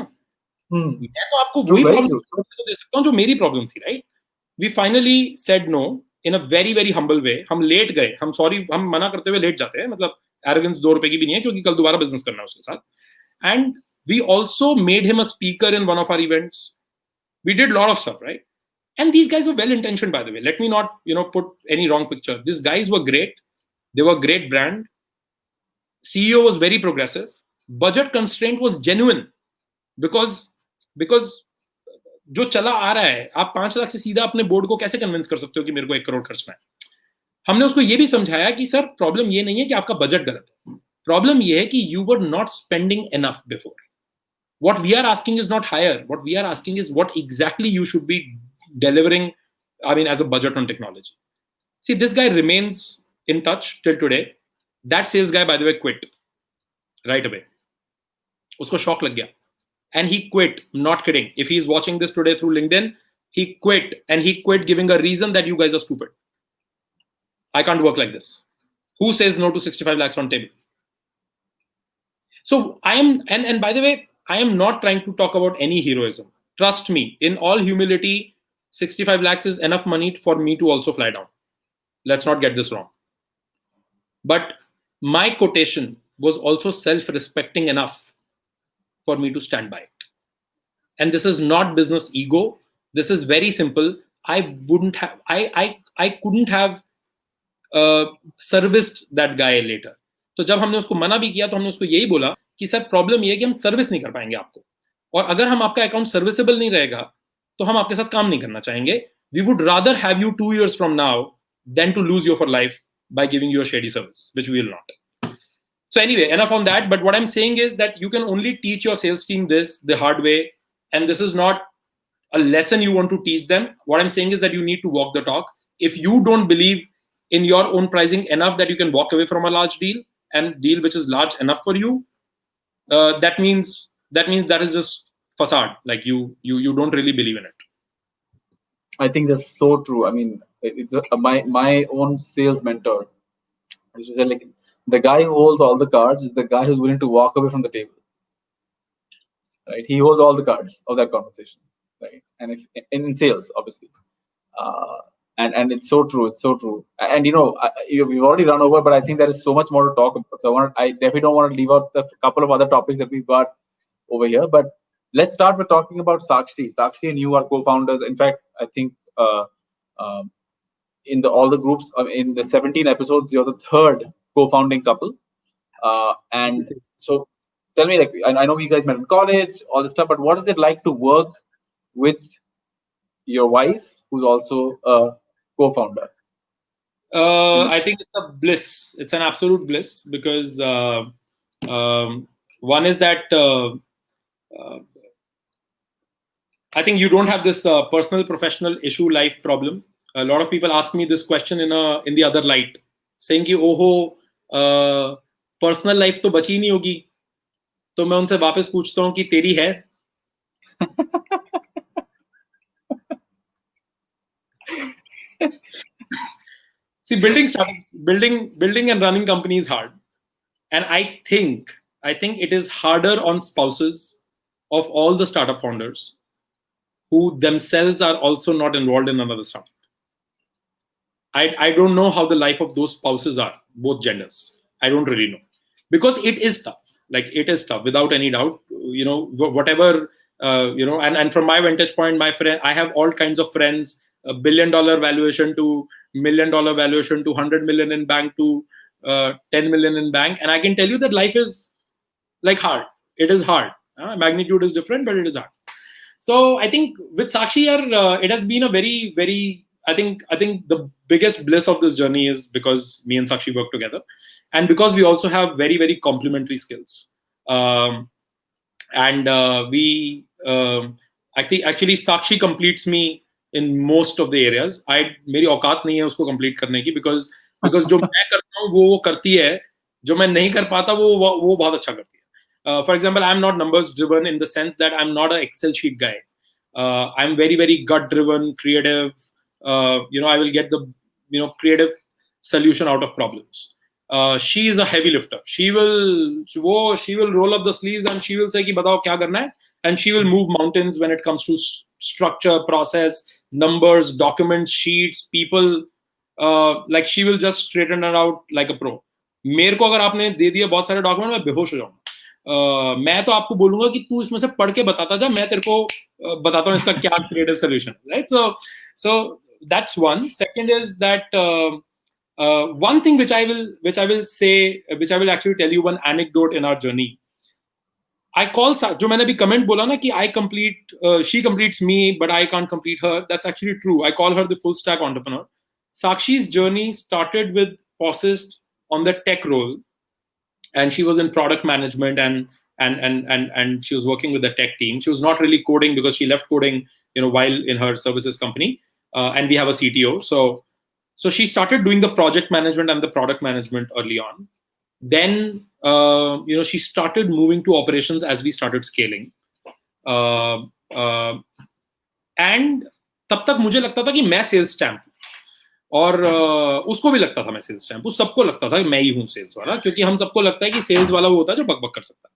मैं तो आपको वही प्रॉब्लम दे सकता हूं जो मेरी प्रॉब्लम थी, right? We finally said no in a very very humble way. हम लेट गए, हम सॉरी, हम मना करते हुए लेट जाते हैं, मतलब एरोगेंस 2 रुपए की भी नहीं है, क्योंकि कल दोबारा बिजनेस करना है उसके साथ. And we also made him a speaker in one of our events. We did lot of stuff, right? And these guys were well intentioned, by the way. Let me not, put any wrong picture. These guys were great. They were great brand. CEO was very progressive. Budget constraint was genuine because जो चला आ रहा है, आप 5 लाख से सीधा अपने board को कैसे कन्विंस कर सकते हो कि मेरे को 1 करोड़ खर्चना है? हमने उसको ये भी समझाया कि सर प्रॉब्लम ये नहीं है कि आपका बजट गलत है, प्रॉब्लम ये है कि you were not spending enough before. What we are asking is not higher. What we are asking is what exactly you should be delivering, as a budget on technology. See, this guy remains in touch till today. That sales guy, by the way, quit right away. Usko shock lag gaya. And he quit, not kidding. If he's watching this today through LinkedIn, he quit, and he quit giving a reason that you guys are stupid. I can't work like this. Who says no to 65 lakhs on table? So I am, and by the way, I am not trying to talk about any heroism. Trust me, in all humility, 65 lakhs is enough money for me to also fly down. Let's not get this wrong. But my quotation was also self-respecting enough for me to stand by it. And this is not business ego. This is very simple. I couldn't have serviced that guy later. तो जब हमने उसको मना भी किया तो हमने उसको यही बोला कि सर प्रॉब्लम ये है कि हम सर्विस नहीं कर पाएंगे आपको, और अगर हम आपका अकाउंट सर्विसेबल नहीं रहेगा तो हम आपके साथ काम नहीं करना चाहेंगे. We would rather have you 2 years from now than to lose you for life by giving you a shady service, which we will not. So anyway, enough on that. But what I'm saying is that you can only teach your sales team this the hard way, and this is not a lesson you want to teach them. What I'm saying is that you need to walk the talk. If you don't believe in your own pricing enough that you can walk away from a large deal and deal which is large enough for you, that is just facade. Like you don't really believe in it. I think that's so true. I mean, my own sales mentor used to say, like, the guy who holds all the cards is the guy who's willing to walk away from the table. Right? He holds all the cards of that conversation, right? And if in sales, obviously, uh, and it's so true. It's so true. And we've already run over, but I think there is so much more to talk about. So I definitely don't want to leave out the couple of other topics that we've got over here. But let's start with talking about Sakshi. Sakshi and you are co-founders. In fact, I think um, in all the groups in the 17 episodes, you're the third co-founding couple. And so tell me, like, I know you guys met in college, all this stuff, but what is it like to work with your wife, who's also a co-founder? I think it's a bliss. It's an absolute bliss because one is that I think you don't have this personal, professional issue life problem. A lot of people ask me this question in the other light, saying कि ओहो personal life तो बची नहीं होगी. तो मैं उनसे वापस पूछता हूँ कि तेरी है? See, building and running companies is hard, and I think it is harder on spouses of all the startup founders who themselves are also not involved in another startup. I don't know how the life of those spouses are, both genders. I don't really know, because it is tough. Like, it is tough without any doubt. Whatever and from my vantage point, my friend, I have all kinds of friends. $1 billion valuation to $1 million valuation to 100 million in bank to 10 million in bank, and I can tell you that life is like hard. It is hard. Magnitude is different, but it is hard. So I think with Sakshi, it has been a very, very. I think the biggest bliss of this journey is because me and Sakshi work together, and because we also have very, very complementary skills. We actually Sakshi completes me in most of the areas. मेरी औकात नहीं है उसको complete करने की, because जो मैं करता हूँ वो करती है, जो मैं नहीं कर पाता वो बहुत अच्छा करती है. For example, I'm not numbers driven in the sense that I'm not an Excel sheet guy. I'm very, very gut driven, creative. I will get the creative solution out of problems. She is a heavy lifter. She will roll up the sleeves and she will say कि बताओ क्या करना है, and she will move mountains when it comes to structure, process, numbers, documents, sheets, people. Like, she will just straighten it out like a pro. मेरे को अगर आपने दे दिए बहुत सारे डॉक्यूमेंट, मैं बेहोश हो जाऊंगा. मैं तो आपको बोलूंगा कि तू इसमें से पढ़ के बताता जा, मैं तेरे को बताता हूँ इसका क्या creative solution, right? So that's one. Second is that one thing which I will say, which I will actually tell you, one anecdote in our journey. I call जो मैंने अभी comment बोला ना कि she completes me but I can't complete her. That's actually true. I call her the full stack entrepreneur. Sakshi's journey started with Posist on the tech role, and she was in product management and she was working with the tech team. She was not really coding because she left coding while in her services company, and we have a CTO. So she started doing the project management and the product management early on. Then she started moving to operations as we started scaling. And तब तक मुझे लगता था कि मैं sales stamp, और उसको भी लगता था मैं सेल्स स्टैम्प. उस सबको लगता था कि मैं ही हूँ सेल्स वाला, क्योंकि हम सबको लगता है कि सेल्स वाला वो होता है जो बक कर सकता है,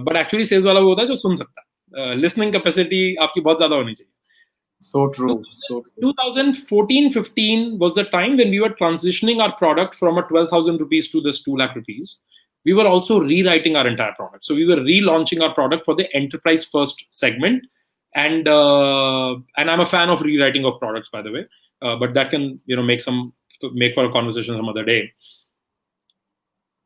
बट एक्चुअली सेल्स वाला वो होता है जो सुन सकता है. लिसनिंग कैपेसिटी आपकी बहुत ज्यादा होनी चाहिए. So true. So true. 2014-15 was the time when we were transitioning our product from a 12,000 rupees to this 2 lakh rupees. We were also rewriting our entire product. So we were relaunching our product for the enterprise first segment. And I'm a fan of rewriting of products, by the way. But that can make for a conversation some other day.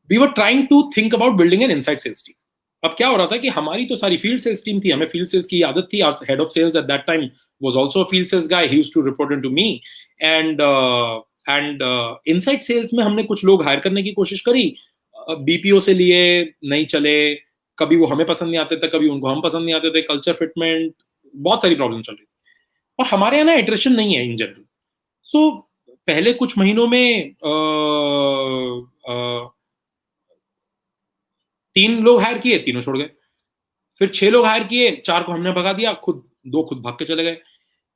We were trying to think about building an inside sales team. अब क्या हो रहा था कि हमारी तो सारी field sales team थी, हमें फील्ड सेल्स की आदत थी. Our head of sales at that time was also a field sales guy. He used to report into me. And inside sales में हमने कुछ लोग हायर करने की कोशिश करी. बीपीओ से लिए, नहीं चले. कभी वो हमें पसंद नहीं आते थे, कभी उनको हम पसंद नहीं आते थे. कल्चर फिटमेंट, बहुत सारी प्रॉब्लम चल रही थी. और हमारे यहाँ ना इटरेशन नहीं है इन जनरल. सो पहले कुछ महीनों में 3 लोग हायर किए, तीनों छोड़ गए. फिर 6 लोग हायर किए, 4 को हमने भगा दिया, खुद 2 खुद भाग के चले गए.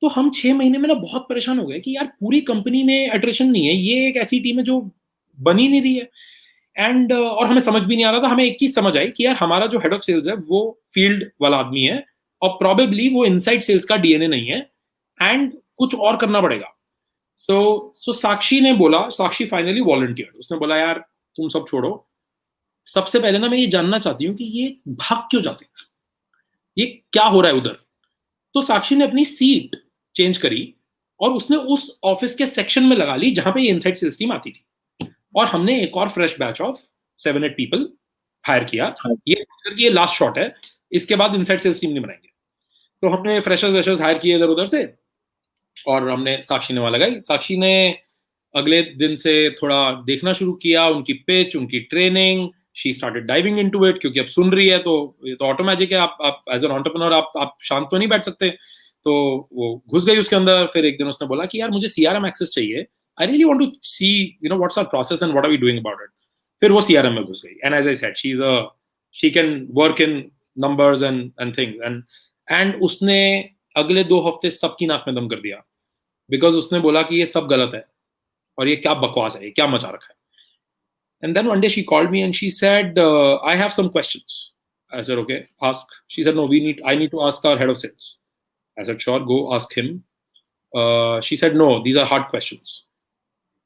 तो हम 6 महीने में ना बहुत परेशान हो गए कि यार पूरी कंपनी में अट्रिशन नहीं है, ये एक ऐसी टीम है जो बन ही नहीं रही है. एंड और हमें समझ भी नहीं आ रहा था. हमें एक चीज समझ आई कि यार हमारा जो हेड ऑफ सेल्स है वो फील्ड वाला आदमी है, और प्रोबेबली वो इनसाइड सेल्स का डीएनए नहीं है, एंड कुछ और करना पड़ेगा. सो साक्षी ने बोला, साक्षी फाइनली वॉलंटियर्ड. उसने बोला यार तुम सब छोड़ो, सबसे पहले ना मैं ये जानना चाहती हूँ कि ये भाग क्यों जाते हैं, ये क्या हो रहा है उधर. तो साक्षी ने अपनी सीट चेंज करी और उसने उस ऑफिस के सेक्शन में लगा ली जहां पे ये इनसाइड सेल्स टीम आती थी. और हमने एक और fresh batch of 7-8 people hire किया. ये सोचकर कि ये लास्ट शॉट है, इसके बाद इनसाइड सेल्स टीम नहीं बनाएंगे. तो हमने फ्रेशर्स वेशर्स हायर किए इधर उधर से, और हमने साक्षी ने वहां लगाई. साक्षी ने अगले दिन से थोड़ा देखना शुरू किया, उनकी पिच, उनकी training. She started diving into it, क्योंकि अब सुन रही है तो ये तो ऑटो मैजिक है. आप एज एन एंटरप्रेन्योर आप शांत तो नहीं बैठ सकते. तो वो घुस गई उसके अंदर. फिर एक दिन उसने बोला कि यार मुझे सीआरएम एक्सेस चाहिए. I really want to see what's our process and what are we doing about it. फिर वो सीआरएम में घुस गई. And as I said, she can work in numbers and things. एंड उसने अगले 2 हफ्ते सबकी नाक में दम कर दिया, बिकॉज उसने बोला कि ये सब गलत है और ये क्या बकवास है, ये क्या मचा रखा है. And then one day she called me and she said, I have some questions. I said, okay, ask. She said, no, I need to ask our head of sales. I said, sure, go ask him. She said, no, these are hard questions.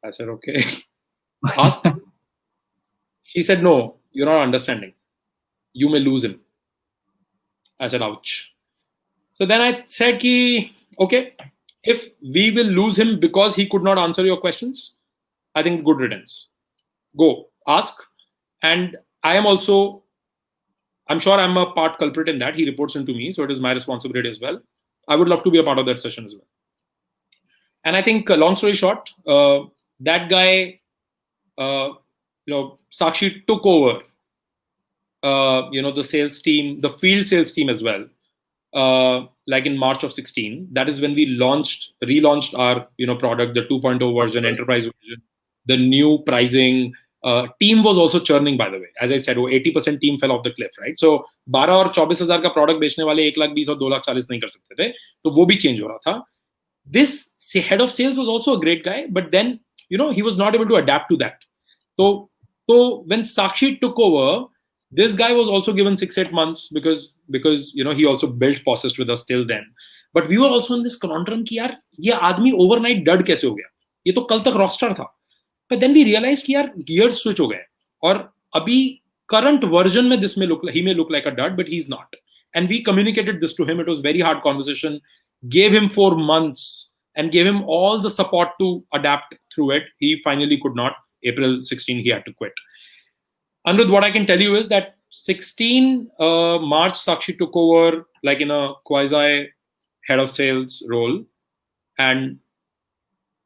I said, okay, ask. She said, no, you're not understanding. You may lose him. I said, ouch. So then I said, okay, if we will lose him because he could not answer your questions, I think good riddance. Go ask. And I'm sure I'm a part culprit in that. He reports into me, so it is my responsibility as well. I would love to be a part of that session as well. And I think, long story short, that guy, Sakshi took over the sales team, the field sales team as well, like in March of 16. That is when we relaunched our product, the 2.0 version, enterprise version, the new pricing. Team was also churning, by the way. As I said, वो 80% team fell off the cliff, right? So 12 और 24,000 का product बेचने वाले 1,20,000 और 2,40,000 नहीं कर सकते थे, तो वो भी चेंज हो रहा था. This head of sales was also a great guy, but then he was not able to adapt to that. So when Sakshi took over, this guy was also given 6-8 months because he also built Posist with us till then. But we were also in this conundrum कि यार ये आदमी overnight dud कैसे हो गया, ये तो कल तक rockstar था. But then we realized कि यार gears switch हो गए, और अभी current version में he may look like a dud, but he's not. And we communicated this to him. It was very hard conversation. Gave him 4 months and gave him all the support to adapt through it. He finally could not. April 16, he had to quit. Anirudh, what I can tell you is that 16 March, Sakshi took over like in a quasi head of sales role, and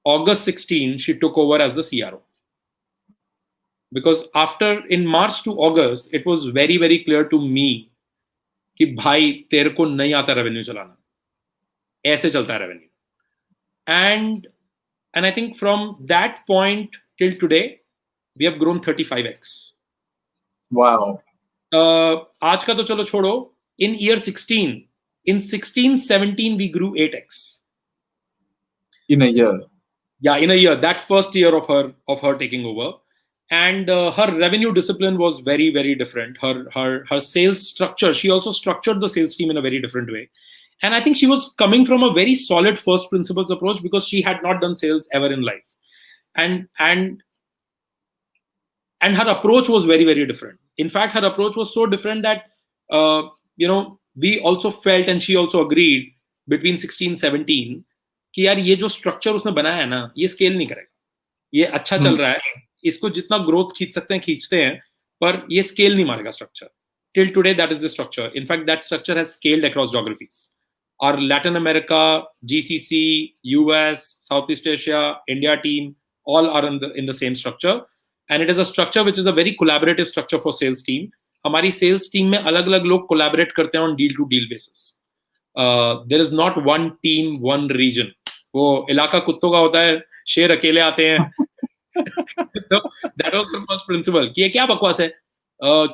August 16, she took over as the CRO. Because in March to August, it was very, very clear to me कि भाई तेरे को नहीं आता revenue चलाना, ऐसे चलता है revenue. And I think from that point till today, we have grown 35x. Wow. आज का तो चलो छोड़ो. In year 16, in 16-17, we grew 8x. In a year. Yeah, in a year, that first year of her taking over. And her revenue discipline was very, very different. Her sales structure, she also structured the sales team in a very different way. And I think she was coming from a very solid first principles approach, because she had not done sales ever in life. And her approach was very, very different. In fact, her approach was so different that we also felt, and she also agreed between 16-17, कि यार ये जो structure उसने बनाया है ना, ये scale नहीं करेगा. ये अच्छा चल रहा है, इसको जितना ग्रोथ खींच सकते हैं खींचते हैं, पर ये स्केल नहीं मारेगा structure. till today, that is the structure. In fact, that structure has scaled across geographies. Our Latin America, GCC, US, Southeast Asia, India team, all are in the same structure. And it is a structure which is a very collaborative structure for sales team. हमारी sales team में अलग-अलग लोग collaborate करते हैं on deal to deal basis. There is not one team, one region. वो इलाका कुत्तों का होता है, शेर अकेले आते हैं. So that was the first principle. कि ये क्या बकवास है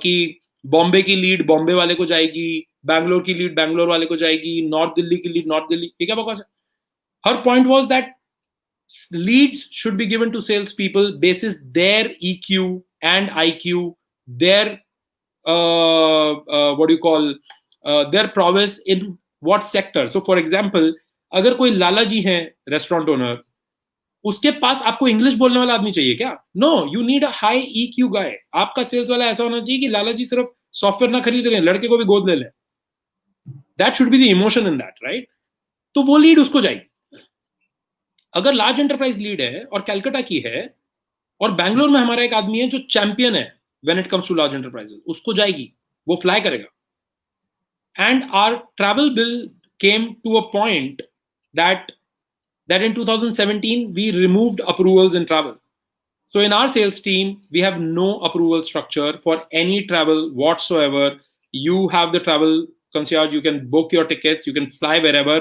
कि बॉम्बे की लीड बॉम्बे वाले को जाएगी, बैंगलोर की लीड बैंगलोर वाले को जाएगी, नॉर्थ दिल्ली की लीड नॉर्थ दिल्ली. ये क्या बकवास है? Her point was that leads should be given to salespeople basis their EQ and IQ, their what do you call their prowess in what sector. So, for example, अगर कोई लाला जी है restaurant owner, उसके पास आपको English बोलने वाला आदमी चाहिए क्या? No, you need a high EQ guy. आपका सेल्स वाला ऐसा होना चाहिए कि लाला जी सिर्फ सॉफ्टवेयर ना खरीद रहे हैं, लड़के को भी गोद ले लें. That should be the emotion in that, right? तो वो लीड उसको जाएगी. अगर लार्ज एंटरप्राइज लीड है और कैलकाटा की है और बैंगलोर में हमारा एक आदमी है जो चैंपियन है when it comes to large enterprises, उसको जाएगी, वो फ्लाई करेगा. And our travel bill came to a point that in 2017 we removed approvals in travel. So in our sales team we have no approval structure for any travel whatsoever. You have the travel concierge, you can book your tickets, you can fly wherever.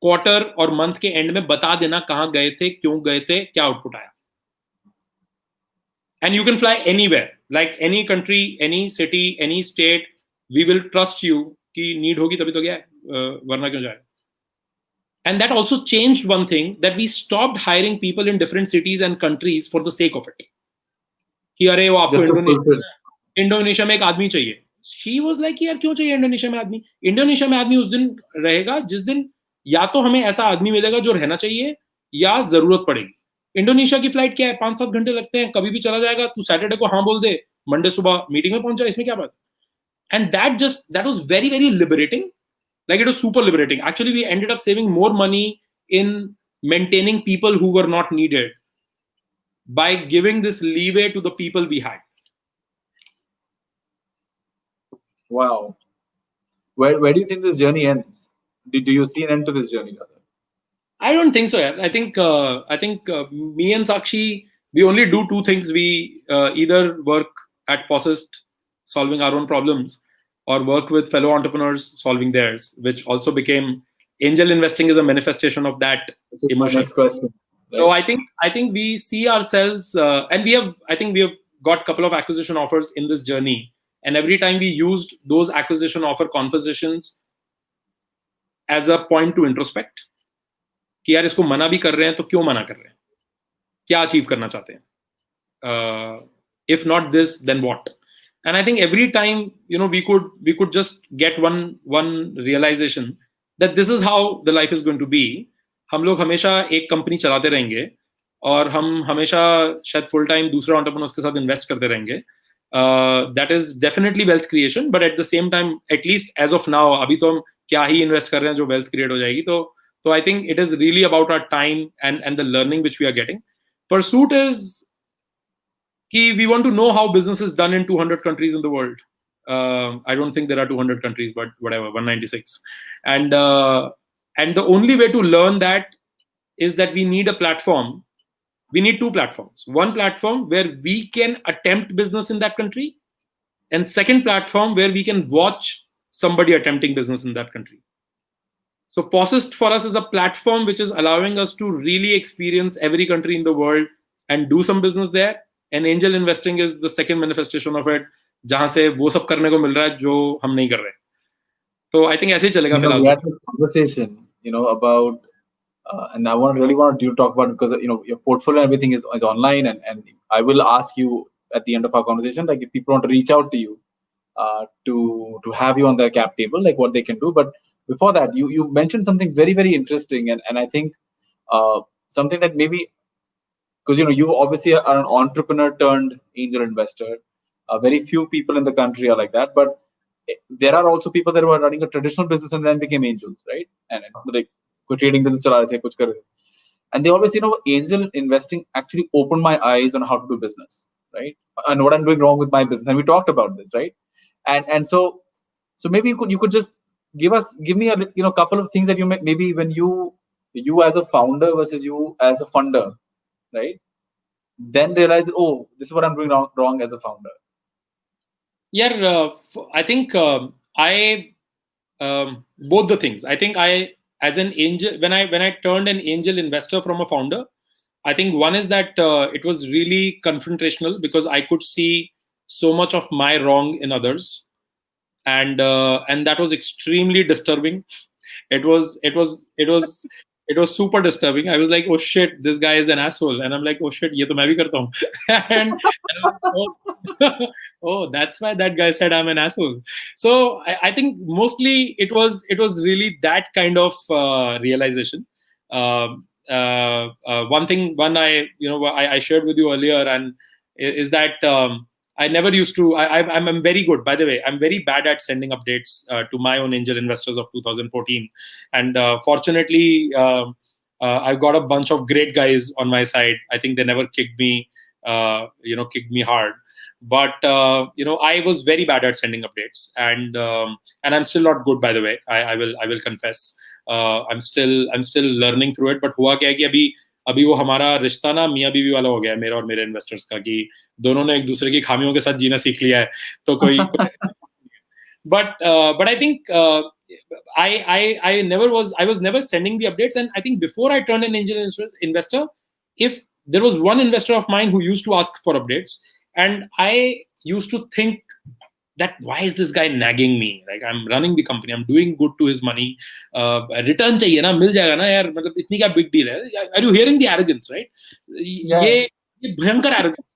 Quarter और month के end में बता देना कहाँ गए थे, क्यों गए थे, क्या आउटपुट आया. And you can fly anywhere, like any country, any city, any state. We will trust you कि need होगी तभी तो गया है, वरना क्यों जाए. And that also changed one thing, that we stopped hiring people in different cities and countries for the sake of it. कि अरे वो आपको इंडोनेशिया में एक आदमी चाहिए. She was like, यार क्यों चाहिए इंडोनेशिया में आदमी? इंडोनेशिया में आदमी उस दिन रहेगा जिस दिन या तो हमें ऐसा आदमी मिलेगा जो रहना चाहिए या जरूरत पड़ेगी. इंडोनेशिया की फ्लाइट क्या है? 5-7 घंटे लगते हैं, कभी भी चला जाएगा. तू सैटरडे को हाँ बोल दे, मंडे सुबह मीटिंग में पहुंच जाए, इसमें क्या बात? And that was very, very liberating. Like, it was super liberating. Actually, we ended up saving more money in maintaining people who were not needed by giving this leeway to the people we had. Wow. Where do you think this journey ends? Do you see an end to this journey? I don't think so. I think me and Sakshi, we only do two things. We either work at Posist solving our own problems, or work with fellow entrepreneurs solving theirs, which also became angel investing is a manifestation of that emotion. Next question. Right. So I think we see ourselves, and we have got a couple of acquisition offers in this journey, and every time we used those acquisition offer conversations as a point to introspect. कि यार इसको मना भी कर रहे हैं तो क्यों मना कर रहे हैं, क्या अचीव करना चाहते हैं, if not this then what. And I think every time, we could just get one realization that this is how the life is going to be. हम लोग हमेशा एक कंपनी चलाते रहेंगे और हम हमेशा शायद फुल टाइम दूसरे एंटरप्रेन्योर्स के साथ इन्वेस्ट करते रहेंगे. That is definitely wealth creation, but at the same time, at least as of now, अभी तो हम क्या ही इन्वेस्ट कर रहे हैं जो wealth create हो जाएगी. So I think it is really about our time and the learning which we are getting. Pursuit is we want to know how business is done in 200 countries in the world. I don't think there are 200 countries, but whatever, 196. And the only way to learn that is that we need a platform. We need two platforms. One platform where we can attempt business in that country, and second platform where we can watch somebody attempting business in that country. So Posist for us is a platform which is allowing us to really experience every country in the world and do some business there. And angel investing is the second manifestation of it, जहाँ से वो सब करने को मिल रहा है जो हम नहीं कर रहे. So I think ऐसे ही चलेगा फिलहाल. We had this conversation, about, and I really want you to talk about, because your portfolio and everything is online, and I will ask you at the end of our conversation, like if people want to reach out to you, to have you on their cap table, like what they can do. But before that, you mentioned something very, very interesting, and I think something that maybe, because you obviously are an entrepreneur turned angel investor. Very few people in the country are like that, but there are also people that were running a traditional business and then became angels, right? And like trading business chala rahe the, kuch kar rahe. And they always, angel investing actually opened my eyes on how to do business, right? And what I'm doing wrong with my business. And we talked about this, right? And so maybe you could just give me a couple of things that you maybe when you as a founder versus you as a funder, right? Then realize, oh, this is what I'm doing wrong as a founder. Yeah, I think I both the things. I think I, as an angel, when I turned an angel investor from a founder, I think one is that it was really confrontational because I could see so much of my wrong in others, and that was extremely disturbing. It was super disturbing. I was like, oh shit, this guy is an asshole, and I'm like, oh shit, ye to main bhi karta hu. and I'm like, oh, oh, that's why that guy said I'm an asshole. So I think mostly it was really that kind of realization. One I shared with you earlier, and is that I never used to. I'm very good, by the way. I'm very bad at sending updates to my own angel investors of 2014, and fortunately, I've got a bunch of great guys on my side. I think they never kicked me, kicked me hard. But I was very bad at sending updates, and I'm still not good, by the way. I will confess. I'm still learning through it. But हुआ क्या है कि अभी वो हमारा रिश्ता ना मियाँ बीवी वाला हो गया है, मेरा और मेरे इन्वेस्टर्स का, कि दोनों ने एक दूसरे की खामियों के साथ जीना सीख लिया है. तो कोई but I think I was never sending the updates. And I think before I turned an angel investor, if there was one investor of mine who used to ask for updates, and I used to think that why is this guy nagging me? Like, I'm running the company, I'm doing good to his money, return चाहिए ना, मिल जाएगा ना यार, मतलब इतनी क्या big deal है? Are you hearing the arrogance, right? Yeah. ये भयंकर arrogance.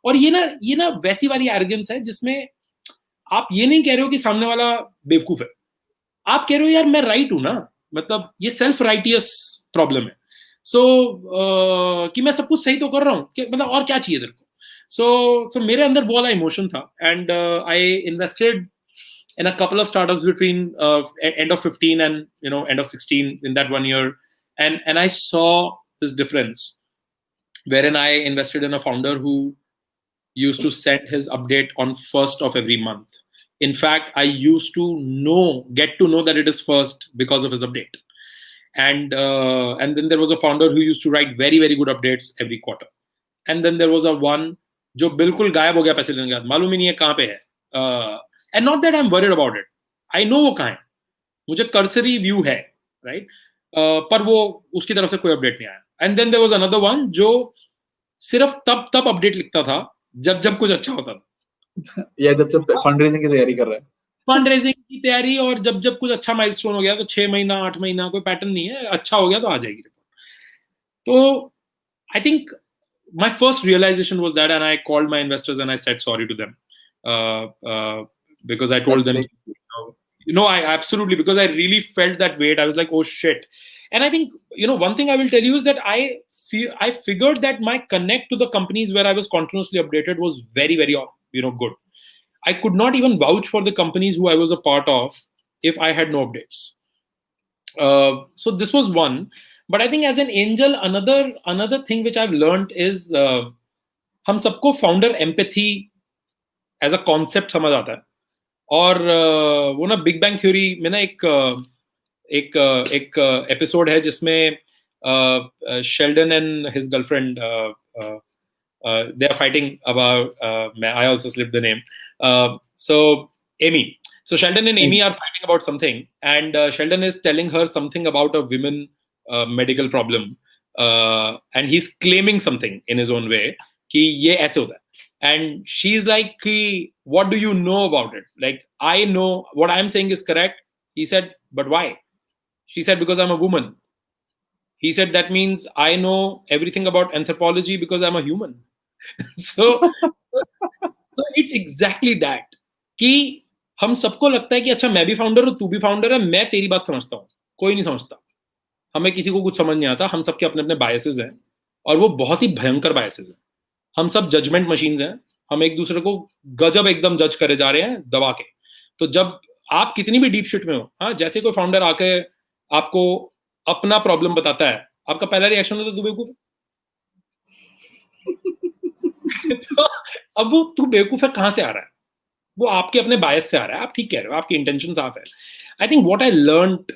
और ये ना वैसी वाली arrogance है जिसमें आप ये नहीं कह रहे हो कि सामने वाला बेवकूफ है, आप कह रहे हो यार मैं राइट हूं ना, मतलब ये सेल्फ राइटियस प्रॉब्लम है. सो कि मैं सब कुछ सही तो कर रहा हूँ, मतलब और क्या चाहिए तेरे को. सो मेरे अंदर वो वाला इमोशन था. And I invested in a couple of startups between end of 15 and end of 16 in that 1 year, and I saw this difference, wherein I invested in a founder who used to send his update on 1st of every month. In fact, I used to get to know that it is first because of his update. And then there was a founder who used to write very, very good updates every quarter. And then there was a one जो बिल्कुल गायब हो गया पैसे लेने के बाद, मालूम ही नहीं है कहाँ पे है. And not that I'm worried about it. I know वो कहाँ है, मुझे कर्सरी व्यू है, right? पर वो उसकी तरफ से कोई अपडेट नहीं आया. And then there was another one जो सिर्फ तब अपडेट लिखता था जब कुछ अच्छा होता था, या जब फंड रेजिंग की तैयारी कर रहा है, फंड रेजिंग की तैयारी, और जब कुछ अच्छा माइलस्टोन हो गया तो 6 महीना 8 महीना, कोई पैटर्न नहीं है, अच्छा हो गया तो आ जाएगी रिपोर्ट. तो I think my first realization was that, and I called my investors and I said sorry to them, because I told them, I absolutely, because I really felt that weight. I was like, oh shit. And I think, one thing I will tell you is that I figured that my connect to the companies where I was continuously updated was very, very, good. I could not even vouch for the companies who I was a part of if I had no updates. So this was one. But I think as an angel, another thing which I've learned is हम सबको founder empathy as a concept समझ आता है. और वो ना big bang theory में ना एक एपिसोड है जिसमें Sheldon and his girlfriend they are fighting about I also slipped the name, so Amy. So Sheldon and Amy are fighting about something, and Sheldon is telling her something about a women medical problem, and he's claiming something in his own way कि ये ऐसे होता है. And she's like, what do you know about it? Like, I know what I'm saying is correct. He said, but why? She said, because I'm a woman. He said, that means I know everything about anthropology because I'm a human. so it's exactly that, कि हम सबको लगता है कि अच्छा मैं भी founder हूँ, तू भी फाउंडर है, मैं तेरी बात समझता हूँ. कोई नहीं समझता. हमें किसी को कुछ समझ नहीं आता. हम सबके अपने अपने बायसेस हैं, और वो बहुत ही भयंकर बायसेस हैं. हम सब जजमेंट मशीन्स हैं. हम एक दूसरे को गजब एकदम जज करे जा रहे हैं दबा के. तो जब आप कितनी भी डीप शिट में हो, हाँ, जैसे कोई फाउंडर आके आपको अपना प्रॉब्लम बताता है, आपका पहला रिएक्शन होता है, तू बेवकूफ है. तो अब वो तू बेवकूफ है कहां से आ रहा है? वो आपके अपने बायस से आ रहा है, आप ठीक कह रहे हो, आपकी इंटेंशन साफ है. I think what I learned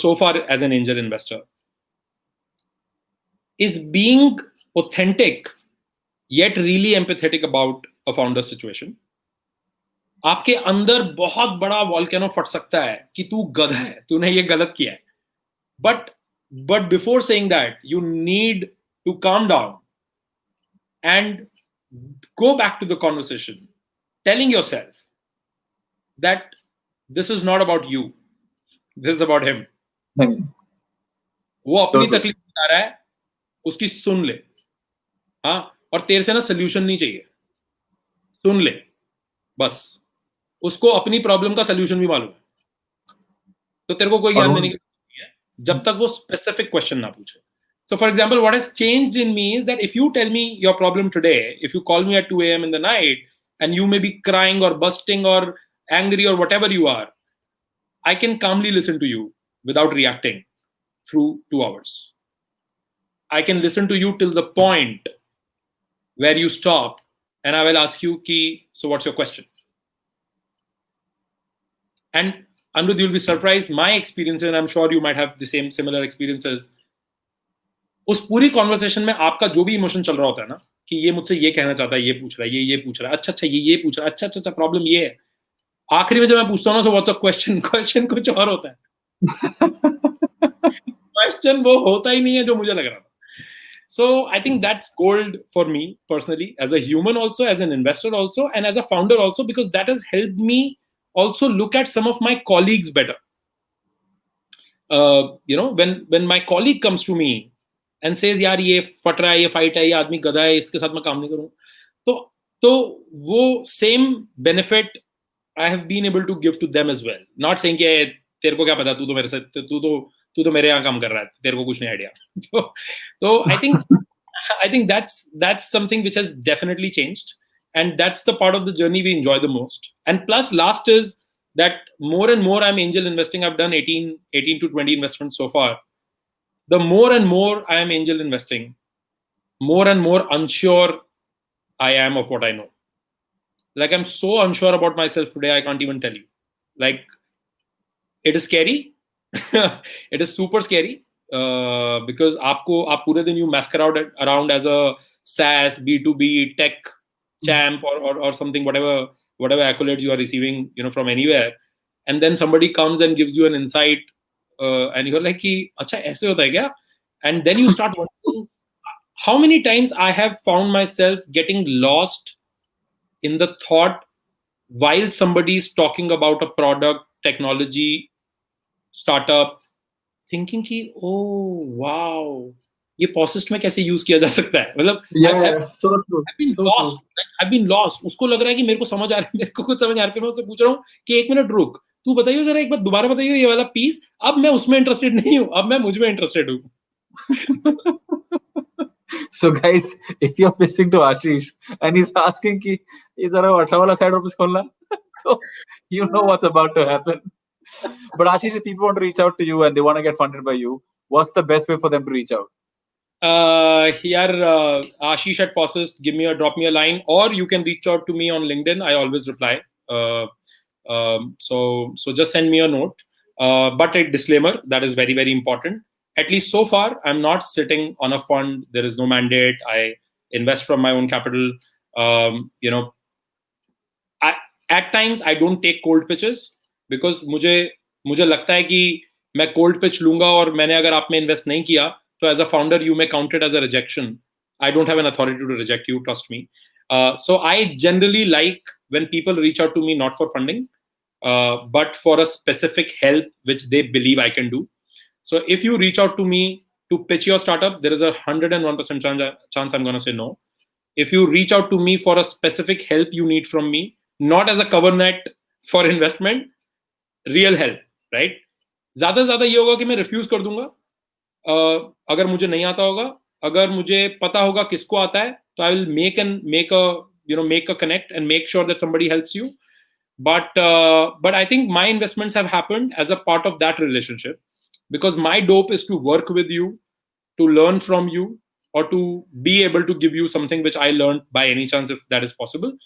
so far as an angel investor is being authentic yet really empathetic about a founder's situation. आपके अंदर बहुत बड़ा वॉल्केनो फट सकता है कि तू गधा है, तूने ये गलत किया है, but before saying that you need to calm down and go back to the conversation, telling yourself that this is not about you, this is about him. वो अपनी तकलीफ बता रहा है, उसकी सुन ले. हाँ, और तेरे से ना सोल्यूशन नहीं चाहिए, सुन ले बस. उसको अपनी प्रॉब्लम का सोल्यूशन भी मालूम है, तो तेरे को कोई ज्ञान देने की जरूरत नहीं है जब तक वो स्पेसिफिक क्वेश्चन ना पूछे. So for example, what has changed in me is that if you tell me your problem today, if you call me at 2 a.m. in the night and you may be crying or busting or angry or whatever you are, I can calmly listen to you without reacting through 2 hours. I can listen to you till the point where you stop and I will ask you, Ki, so what's your question? And Anirudh, you'll be surprised, my experiences, and I'm sure you might have the same similar experiences. उस पूरी conversation में आपका जो भी emotion चल रहा होता है ना, कि ये मुझसे ये कहना चाहता है, ये पूछ रहा है, ये पूछ रहा है, अच्छा ये पूछ रहा है, अच्छा प्रॉब्लम ये है. आखिरी में जब मैं पूछता हूँ ना, so what's a question, question कुछ और होता है. क्वेश्चन वो होता ही नहीं है जो मुझे लग रहा था. So I think that's gold for me personally, as a human also, as an investor also, and as a founder also, because that has helped me also look at some of my colleagues better. When my colleague comes to me and says, यार ये फट रहा है, ये fight है, ये आदमी गधा है, इसके साथ मैं काम नहीं करूँ, तो वो same benefit I have been able to give to them as well. Not saying कि तेरे को क्या पता, तू तो मेरे साथ, तू तो मेरे यहाँ काम कर रहा है, तेरे को कुछ नहीं आइडिया. तो I think that's something which has definitely changed, and that's the part of the journey we enjoy the most. And plus, last is that more and more I'm angel investing. I've done 18 to 20 investments so far. The more and more I am angel investing, more and more unsure I am of what I know. Like, I'm so unsure about myself today, I can't even tell you. Like, it is scary. It is super scary because आप पूरे दिन you masquerade around as a SaaS, B2B, tech champ or something, whatever accolades you are receiving, from anywhere. And then somebody comes and gives you an insight and you're like, acha, aise hota hai kya? And then you start wondering, how many times I have found myself getting lost in the thought while somebody is talking about a product, technology, startup, thinking कि oh wow, ये Posist में कैसे use किया जा सकता है. मतलब I've been lost. उसको लग रहा है कि मेरे को समझ आ रहा है, मेरे को कुछ समझ आ रहा है. फिर मैं उससे पूछ रहा हूँ कि एक मिनट रुक, तू बताइए जरा एक बार दोबारा बताइए ये वाला पीस. अब मैं उसमें इंटरेस्टेड नहीं हूँ, अब मैं मुझ में इंटरेस्टेड हूँ. So guys, if you're listening to Ashish and he's asking ki ye zara 18 wala side office kholna, so you know what's about to happen. But Ashish, if people want to reach out to you and they want to get funded by you, what's the best way for them to reach out? Ashish at Posist, drop me a line, or you can reach out to me on LinkedIn. I always reply. So just send me a note. But a disclaimer, that is very, very important. At least so far, I'm not sitting on a fund. There is no mandate. I invest from my own capital. At times, I don't take cold pitches because मुझे लगता है कि मैं cold pitch लूंगा और मैंने अगर आप में invest नहीं किया, so as a founder, you may count it as a rejection. I don't have an authority to reject you, trust me. So I generally like when people reach out to me, not for funding, but for a specific help which they believe I can do. So if you reach out to me to pitch your startup, there is 101% chance I'm going to say no. If you reach out to me for a specific help you need from me, not as a cover net for investment, real help, right? ज़्यादा ये होगा कि मैं refuse कर दूंगा. अगर मुझे नहीं आता होगा, अगर मुझे पता होगा किसको आता है, तो I will make a connect and make sure that somebody helps you. But I think my investments have happened as a part of that relationship, because my dope is to work with you, to learn from you, or to be able to give you something which I learned by any chance, if that is possible.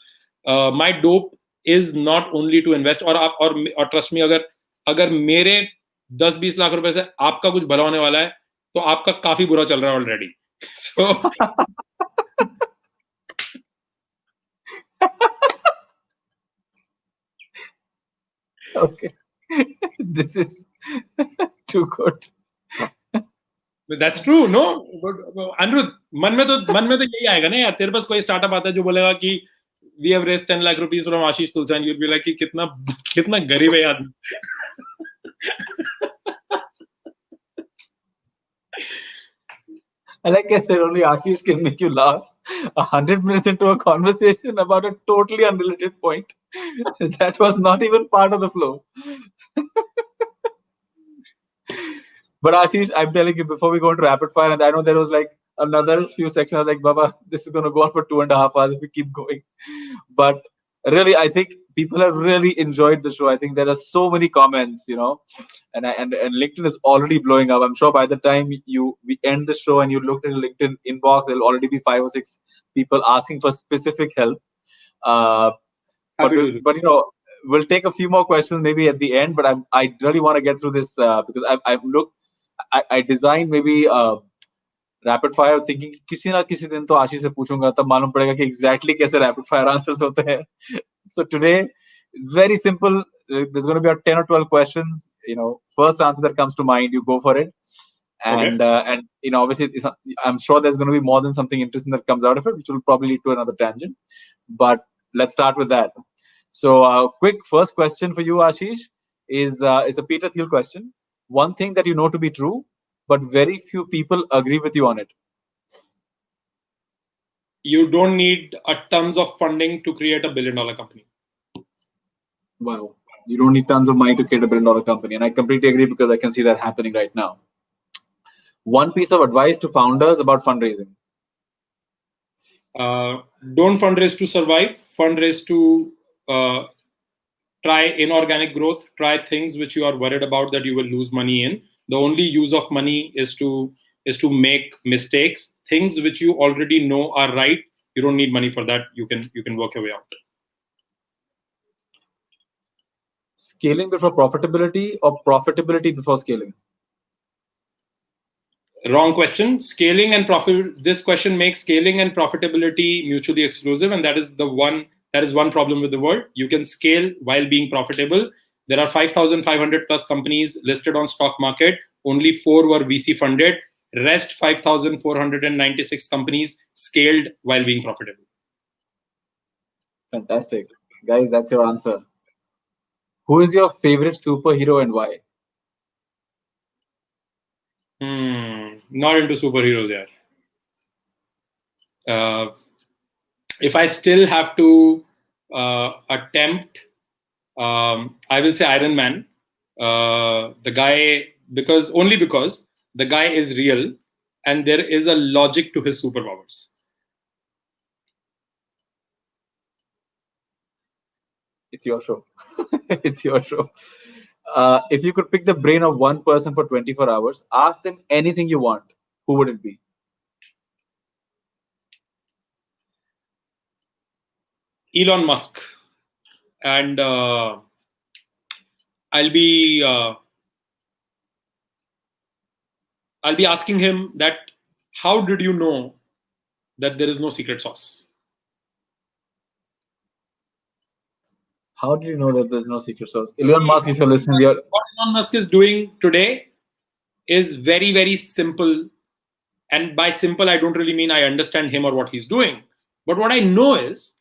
my dope is not only to invest. और trust me, अगर मेरे 10-20 लाख रुपए से आपका कुछ भला होने वाला है तो आपका काफी बुरा चल रहा है already. So Okay. This is too good. That's true, no? Anirudh, मन में तो यही आएगा ना यार. तेरे पास कोई स्टार्टअप आता है जो बोलेगा कि we have raised 10 lakh rupees from Ashish Tulsian, you'll be like कि कितना गरीब है आदमी. Like I said, only Ashish can make you laugh 100 minutes into a conversation about a totally unrelated point. That was not even part of the flow. But Ashish, I'm telling you, before we go into rapid fire, and I know there was like another few sections, I was like, Baba, this is going to go on for 2.5 hours if we keep going. But really, I think people have really enjoyed the show. I think there are so many comments, and LinkedIn is already blowing up. I'm sure by the time we end the show and you look at the LinkedIn inbox, there'll already be 5 or 6 people asking for specific help. But we'll take a few more questions maybe at the end. But I really want to get through this because I designed maybe rapid fire thinking किसी ना किसी दिन तो आशीष से पूछूंगा, तब मालूम पड़ेगा कि एग्जैक्टली कैसे रैपिड फायर आंसर्स होते हैं. So today very simple. There's going to be about 10 or 12 questions. First answer that comes to mind, you go for it. And obviously I'm sure there's going to be more than something interesting that comes out of it, which will probably lead to another tangent. But let's start with that. So quick first question for you, Ashish, is a Peter Thiel question. One thing that you know to be true, but very few people agree with you on it. You don't need tons of funding to create a $1 billion company. Wow. You don't need tons of money to create a $1 billion company. And I completely agree because I can see that happening right now. One piece of advice to founders about fundraising. Don't fundraise to survive. Fundraise to try inorganic growth. Try things which you are worried about that you will lose money in. The only use of money is to make mistakes. Things which you already know are right. You don't need money for that. You can work your way out. Scaling before profitability or profitability before scaling? Wrong question. Scaling and profit. This question makes scaling and profitability mutually exclusive, and that is one problem with the world. You can scale while being profitable. There are 5,500 plus companies listed on stock market. Only 4 were VC funded. Rest 5,496 companies scaled while being profitable. Fantastic. Guys, that's your answer. Who is your favorite superhero and why? Not into superheroes yet. If I still have to attempt, I will say Iron Man. The guy, because the guy is real and there is a logic to his superpowers. It's your show. It's your show. If you could pick the brain of one person for 24 hours, ask them anything you want, who would it be? Elon Musk. And I'll be asking him that, how did you know that there is no secret sauce? How do you know that there's no secret sauce? Elon Musk, if you're listening, what Elon Musk is doing today is very, very simple. And by simple, I don't really mean I understand him or what he's doing. But what I know is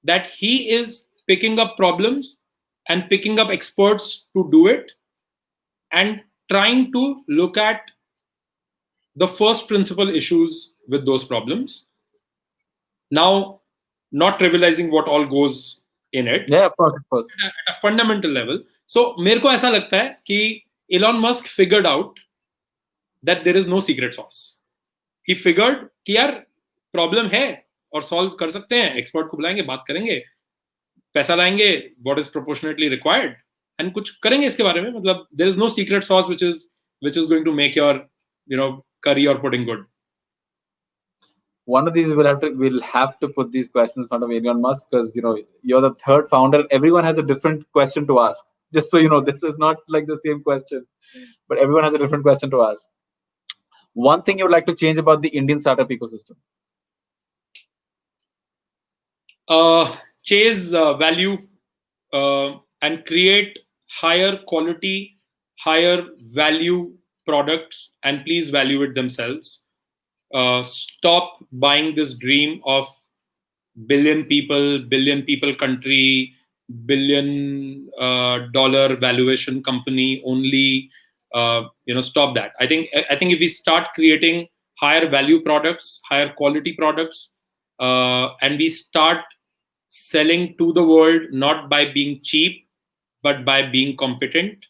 that he is picking up problems and picking up experts to do it and trying to look at the first principle issues with those problems. Now, not trivializing what all goes in it. Yeah, of course. At a fundamental level. So, मेरे को ऐसा लगता है कि Elon Musk figured out that there is no secret sauce. He figured कि यार problem है और solve कर सकते हैं. Expert को बुलाएंगे, बात करेंगे, पैसा लाएंगे, what is proportionately required, and कुछ करेंगे इसके बारे में. मतलब there is no secret sauce which is going to make your curry or pudding good. One of these we'll have to put these questions in front of Elon Musk, because you're the third founder. Everyone has a different question to ask. Just so you know, this is not like the same question, but everyone has a different question to ask. One thing you would like to change about the Indian startup ecosystem? Chase value and create higher quality, higher value products, and please value it themselves. Stop buying this dream of billion people country, $1 billion valuation company only. Stop that. I think if we start creating higher value products, higher quality products, and we start selling to the world, not by being cheap, but by being competent.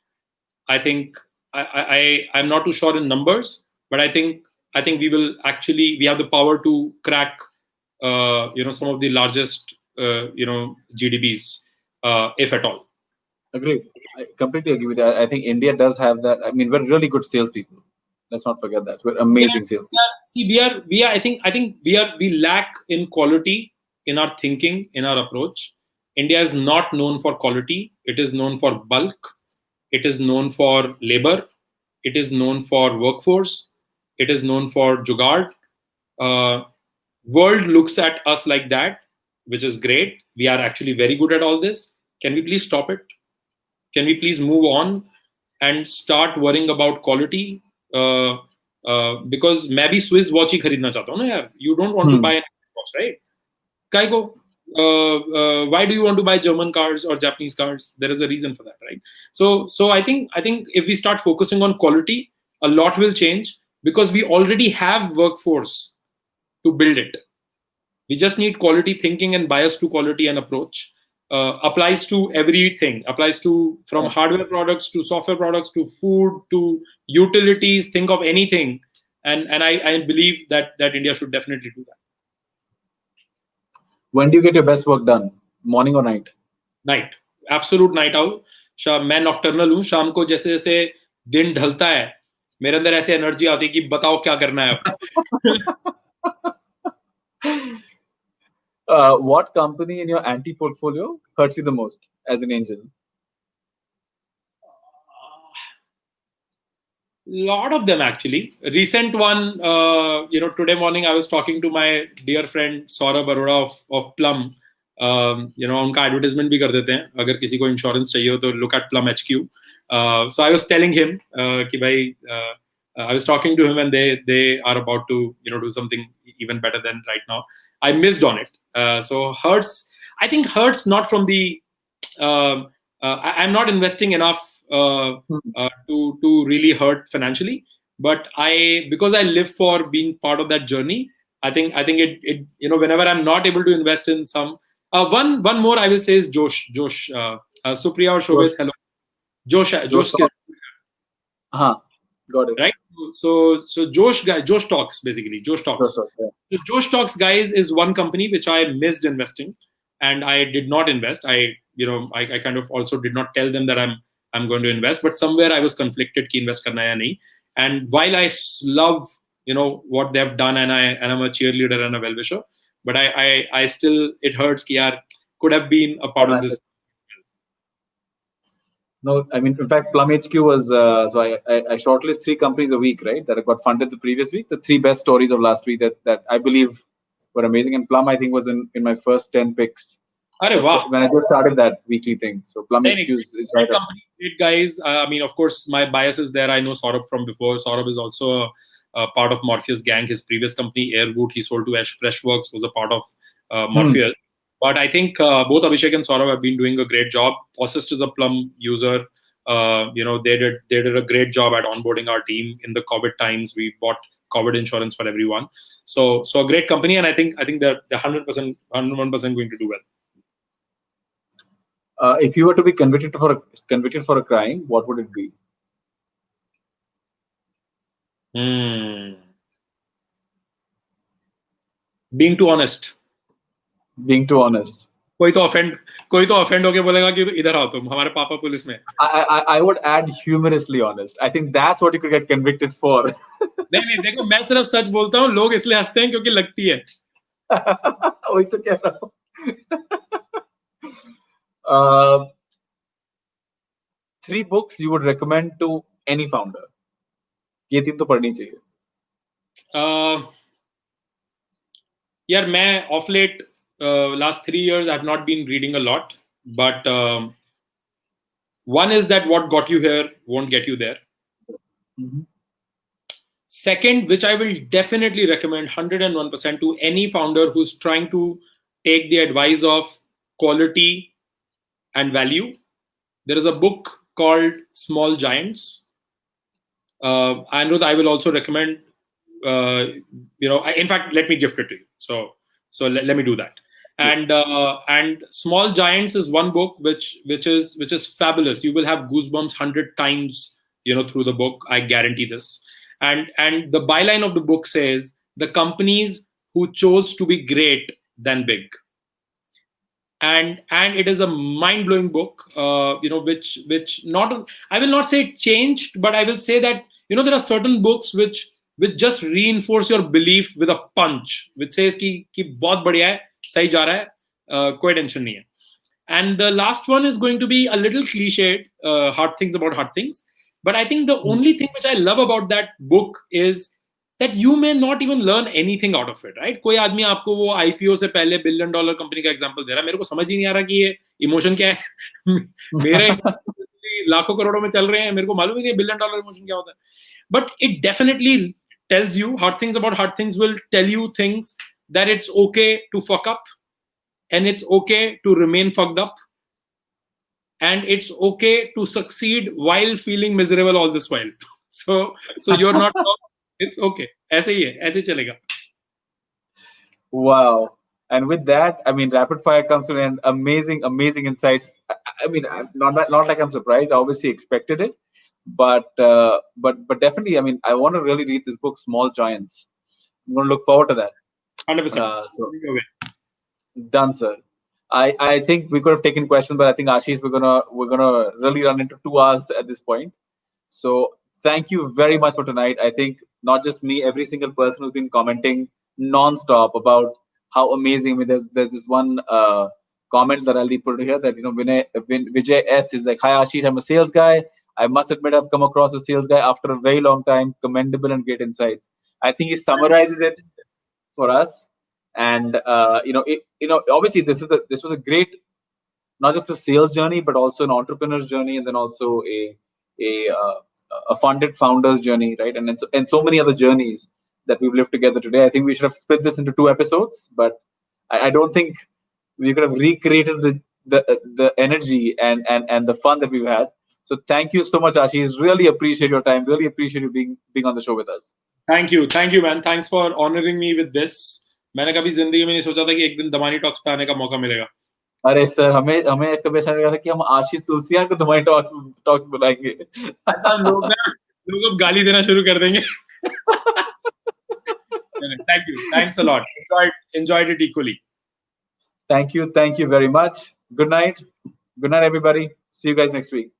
I think I'm not too sure in numbers, but I think we have the power to crack some of the largest GDPs, if at all. Agreed. I completely agree with that. I think India does have that. I mean, we're really good salespeople. Let's not forget that. We're amazing salespeople. See, we are. I think we lack in quality in our thinking, in our approach. India is not known for quality. It is known for bulk. It is known for labor. It is known for workforce. It is known for jugaad. World looks at us like that, which is great. We are actually very good at all this. Can we please stop it? Can we please move on and start worrying about quality? Because मैं भी Swiss watch ही खरीदना चाहता हूँ ना यार. You don't want to buy an watch, right? काय को? Why do you want to buy German cars or Japanese cars? There is a reason for that, right? So I think if we start focusing on quality, a lot will change, because we already have workforce to build it. We just need quality thinking and bias to quality and approach. Applies to everything. Applies to from hardware products to software products to food to utilities. Think of anything, and I believe that India should definitely do that. When do you get your best work done? Morning or night? Night. Absolute night owl. मैं nocturnal हूँ. शाम को जैसे जैसे दिन ढलता है, मेरे अंदर ऐसे एनर्जी आती है कि बताओ क्या करना है अब. What company in your anti portfolio hurts you the most as an angel? Lot of them actually. Recent one, today morning I was talking to my dear friend Saurabh Arora of Plum. उनका advertisement भी कर देते हैं. अगर किसी को insurance चाहिए हो तो look at Plum HQ. So I was telling him कि भाई, I was talking to him and they are about to do something even better than right now. I missed on it. So hurts. I think hurts not from the. I'm not investing enough to really hurt financially, but because I live for being part of that journey. I think it whenever I'm not able to invest in some. One more I will say is Josh. Supriya or Shobit. Hello. Josh. Got it. Right. So Josh Talks basically. Josh Talks. Yeah. So Josh Talks, guys, is one company which I missed investing, and I did not invest. I kind of also did not tell them that I'm going to invest, but somewhere I was conflicted ki invest karna ya nahi. And while I love what they have done, and I'm a cheerleader and a well-wisher, but I still, it hurts ki yaar, could have been a part of this. No, I mean, in fact, Plum HQ was, so I shortlist 3 companies a week, right? That got funded the previous week. The 3 best stories of last week that I believe were amazing. And Plum, I think, was in my first 10 picks. When I just started that weekly thing. So Plum HQ is right up. Great guys. I mean, of course, my bias is there. I know Saurabh from before. Saurabh is also a part of Morpheus gang. His previous company, Airwood, he sold to Freshworks, was a part of Morpheus. But I think both Abhishek and Saurabh have been doing a great job. Posist is a Plum user. They did a great job at onboarding our team in the COVID times. We bought COVID insurance for everyone. So a great company, and I think they're 100%, 101% going to do well. If you were to be convicted for a crime, what would it be? Being too honest. Being too honest. कोई तो offend होके बोलेगा कि इधर आओ तुम, हमारे पापा पुलिस में। I would add humorously honest. I think that's what you could get convicted for. नहीं नहीं, देखो मैं सिर्फ सच बोलता हूँ, लोग इसलिए हंसते हैं क्योंकि लगती है। वही तो कह रहा हूँ। uh, 3 books you would recommend to any founder. ये 3 तो पढ़नी चाहिए। यार मैं of late last 3 years I've not been reading a lot, but one is that what got you here won't get you there. Mm-hmm. Second, which I will definitely recommend 101% to any founder who's trying to take the advice of quality and value, there is a book called Small Giants. Anirudh, I will also recommend, in fact, let me gift it to you. So let me do that. And Small Giants is one book which is fabulous. You will have goosebumps 100 times, through the book. I guarantee this. And the byline of the book says, the companies who chose to be great than big. And it is a mind-blowing book, which not, I will not say it changed, but I will say that, there are certain books which just reinforce your belief with a punch, which says कि बहुत बढ़िया है, सही जा रहा है, कोई tension नहीं है. And the last one is going to be a little cliched, hard things about hard things. But I think the only thing which I love about that book is that you may not even learn anything out of it, right? कोई आदमी आपको वो IPO से पहले $1 billion company का example दे रहा है, मेरे को समझ ही नहीं आ रहा कि ये इमोशन क्या है। मेरे लाखों करोड़ों में चल रहे हैं, मेरे को मालूम ही नहीं $1 billion इमोशन क्या होता है. But it definitely tells you, hard things about hard things will tell you things that it's okay to fuck up, and it's okay to remain fucked up, and it's okay to succeed while feeling miserable all this while. So you're not it's okay. ऐसे ही है, ऐसे चलेगा. Wow. And with that, I mean, rapid fire comes to an amazing insights. I mean, not like I'm surprised. I obviously expected it, but definitely, I mean, I want to really read this book, Small Giants. I'm going to look forward to that. 100%. So done, sir. I think we could have taken questions, but I think Ashish, we're gonna really run into 2 hours at this point. So thank you very much for tonight. I think not just me, every single person who's been commenting non-stop about how amazing. I mean, there's this one comment that I'll put here that Vijay S is like, "Hi Ashish, I'm a sales guy. I must admit I've come across a sales guy after a very long time. Commendable and great insights." I think he summarizes it for us. And obviously this was a great, not just a sales journey, but also an entrepreneur's journey, and then also a funded founder's journey, right? And so many other journeys that we've lived together today. I think we should have split this into 2 episodes, but I don't think we could have recreated the energy and the fun that we've had. So thank you so much, Ashish. Really appreciate your time. Really appreciate you being on the show with us. Thank you, man. Thanks for honoring me with this. मैंने कभी जिंदगी में नहीं सोचा था कि एक दिन दमानी टॉक्स पे आने का मौका मिलेगा. अरे सर, हमें कभी ऐसा लगा था कि हम आशीष तुलसियान को दमानी टॉक्स बुलाएंगे. ऐसा लोग अब गाली देना शुरू कर देंगे. Thank you. Thanks a lot. Enjoyed it equally. Thank you very much. Good night, everybody. See you guys next week.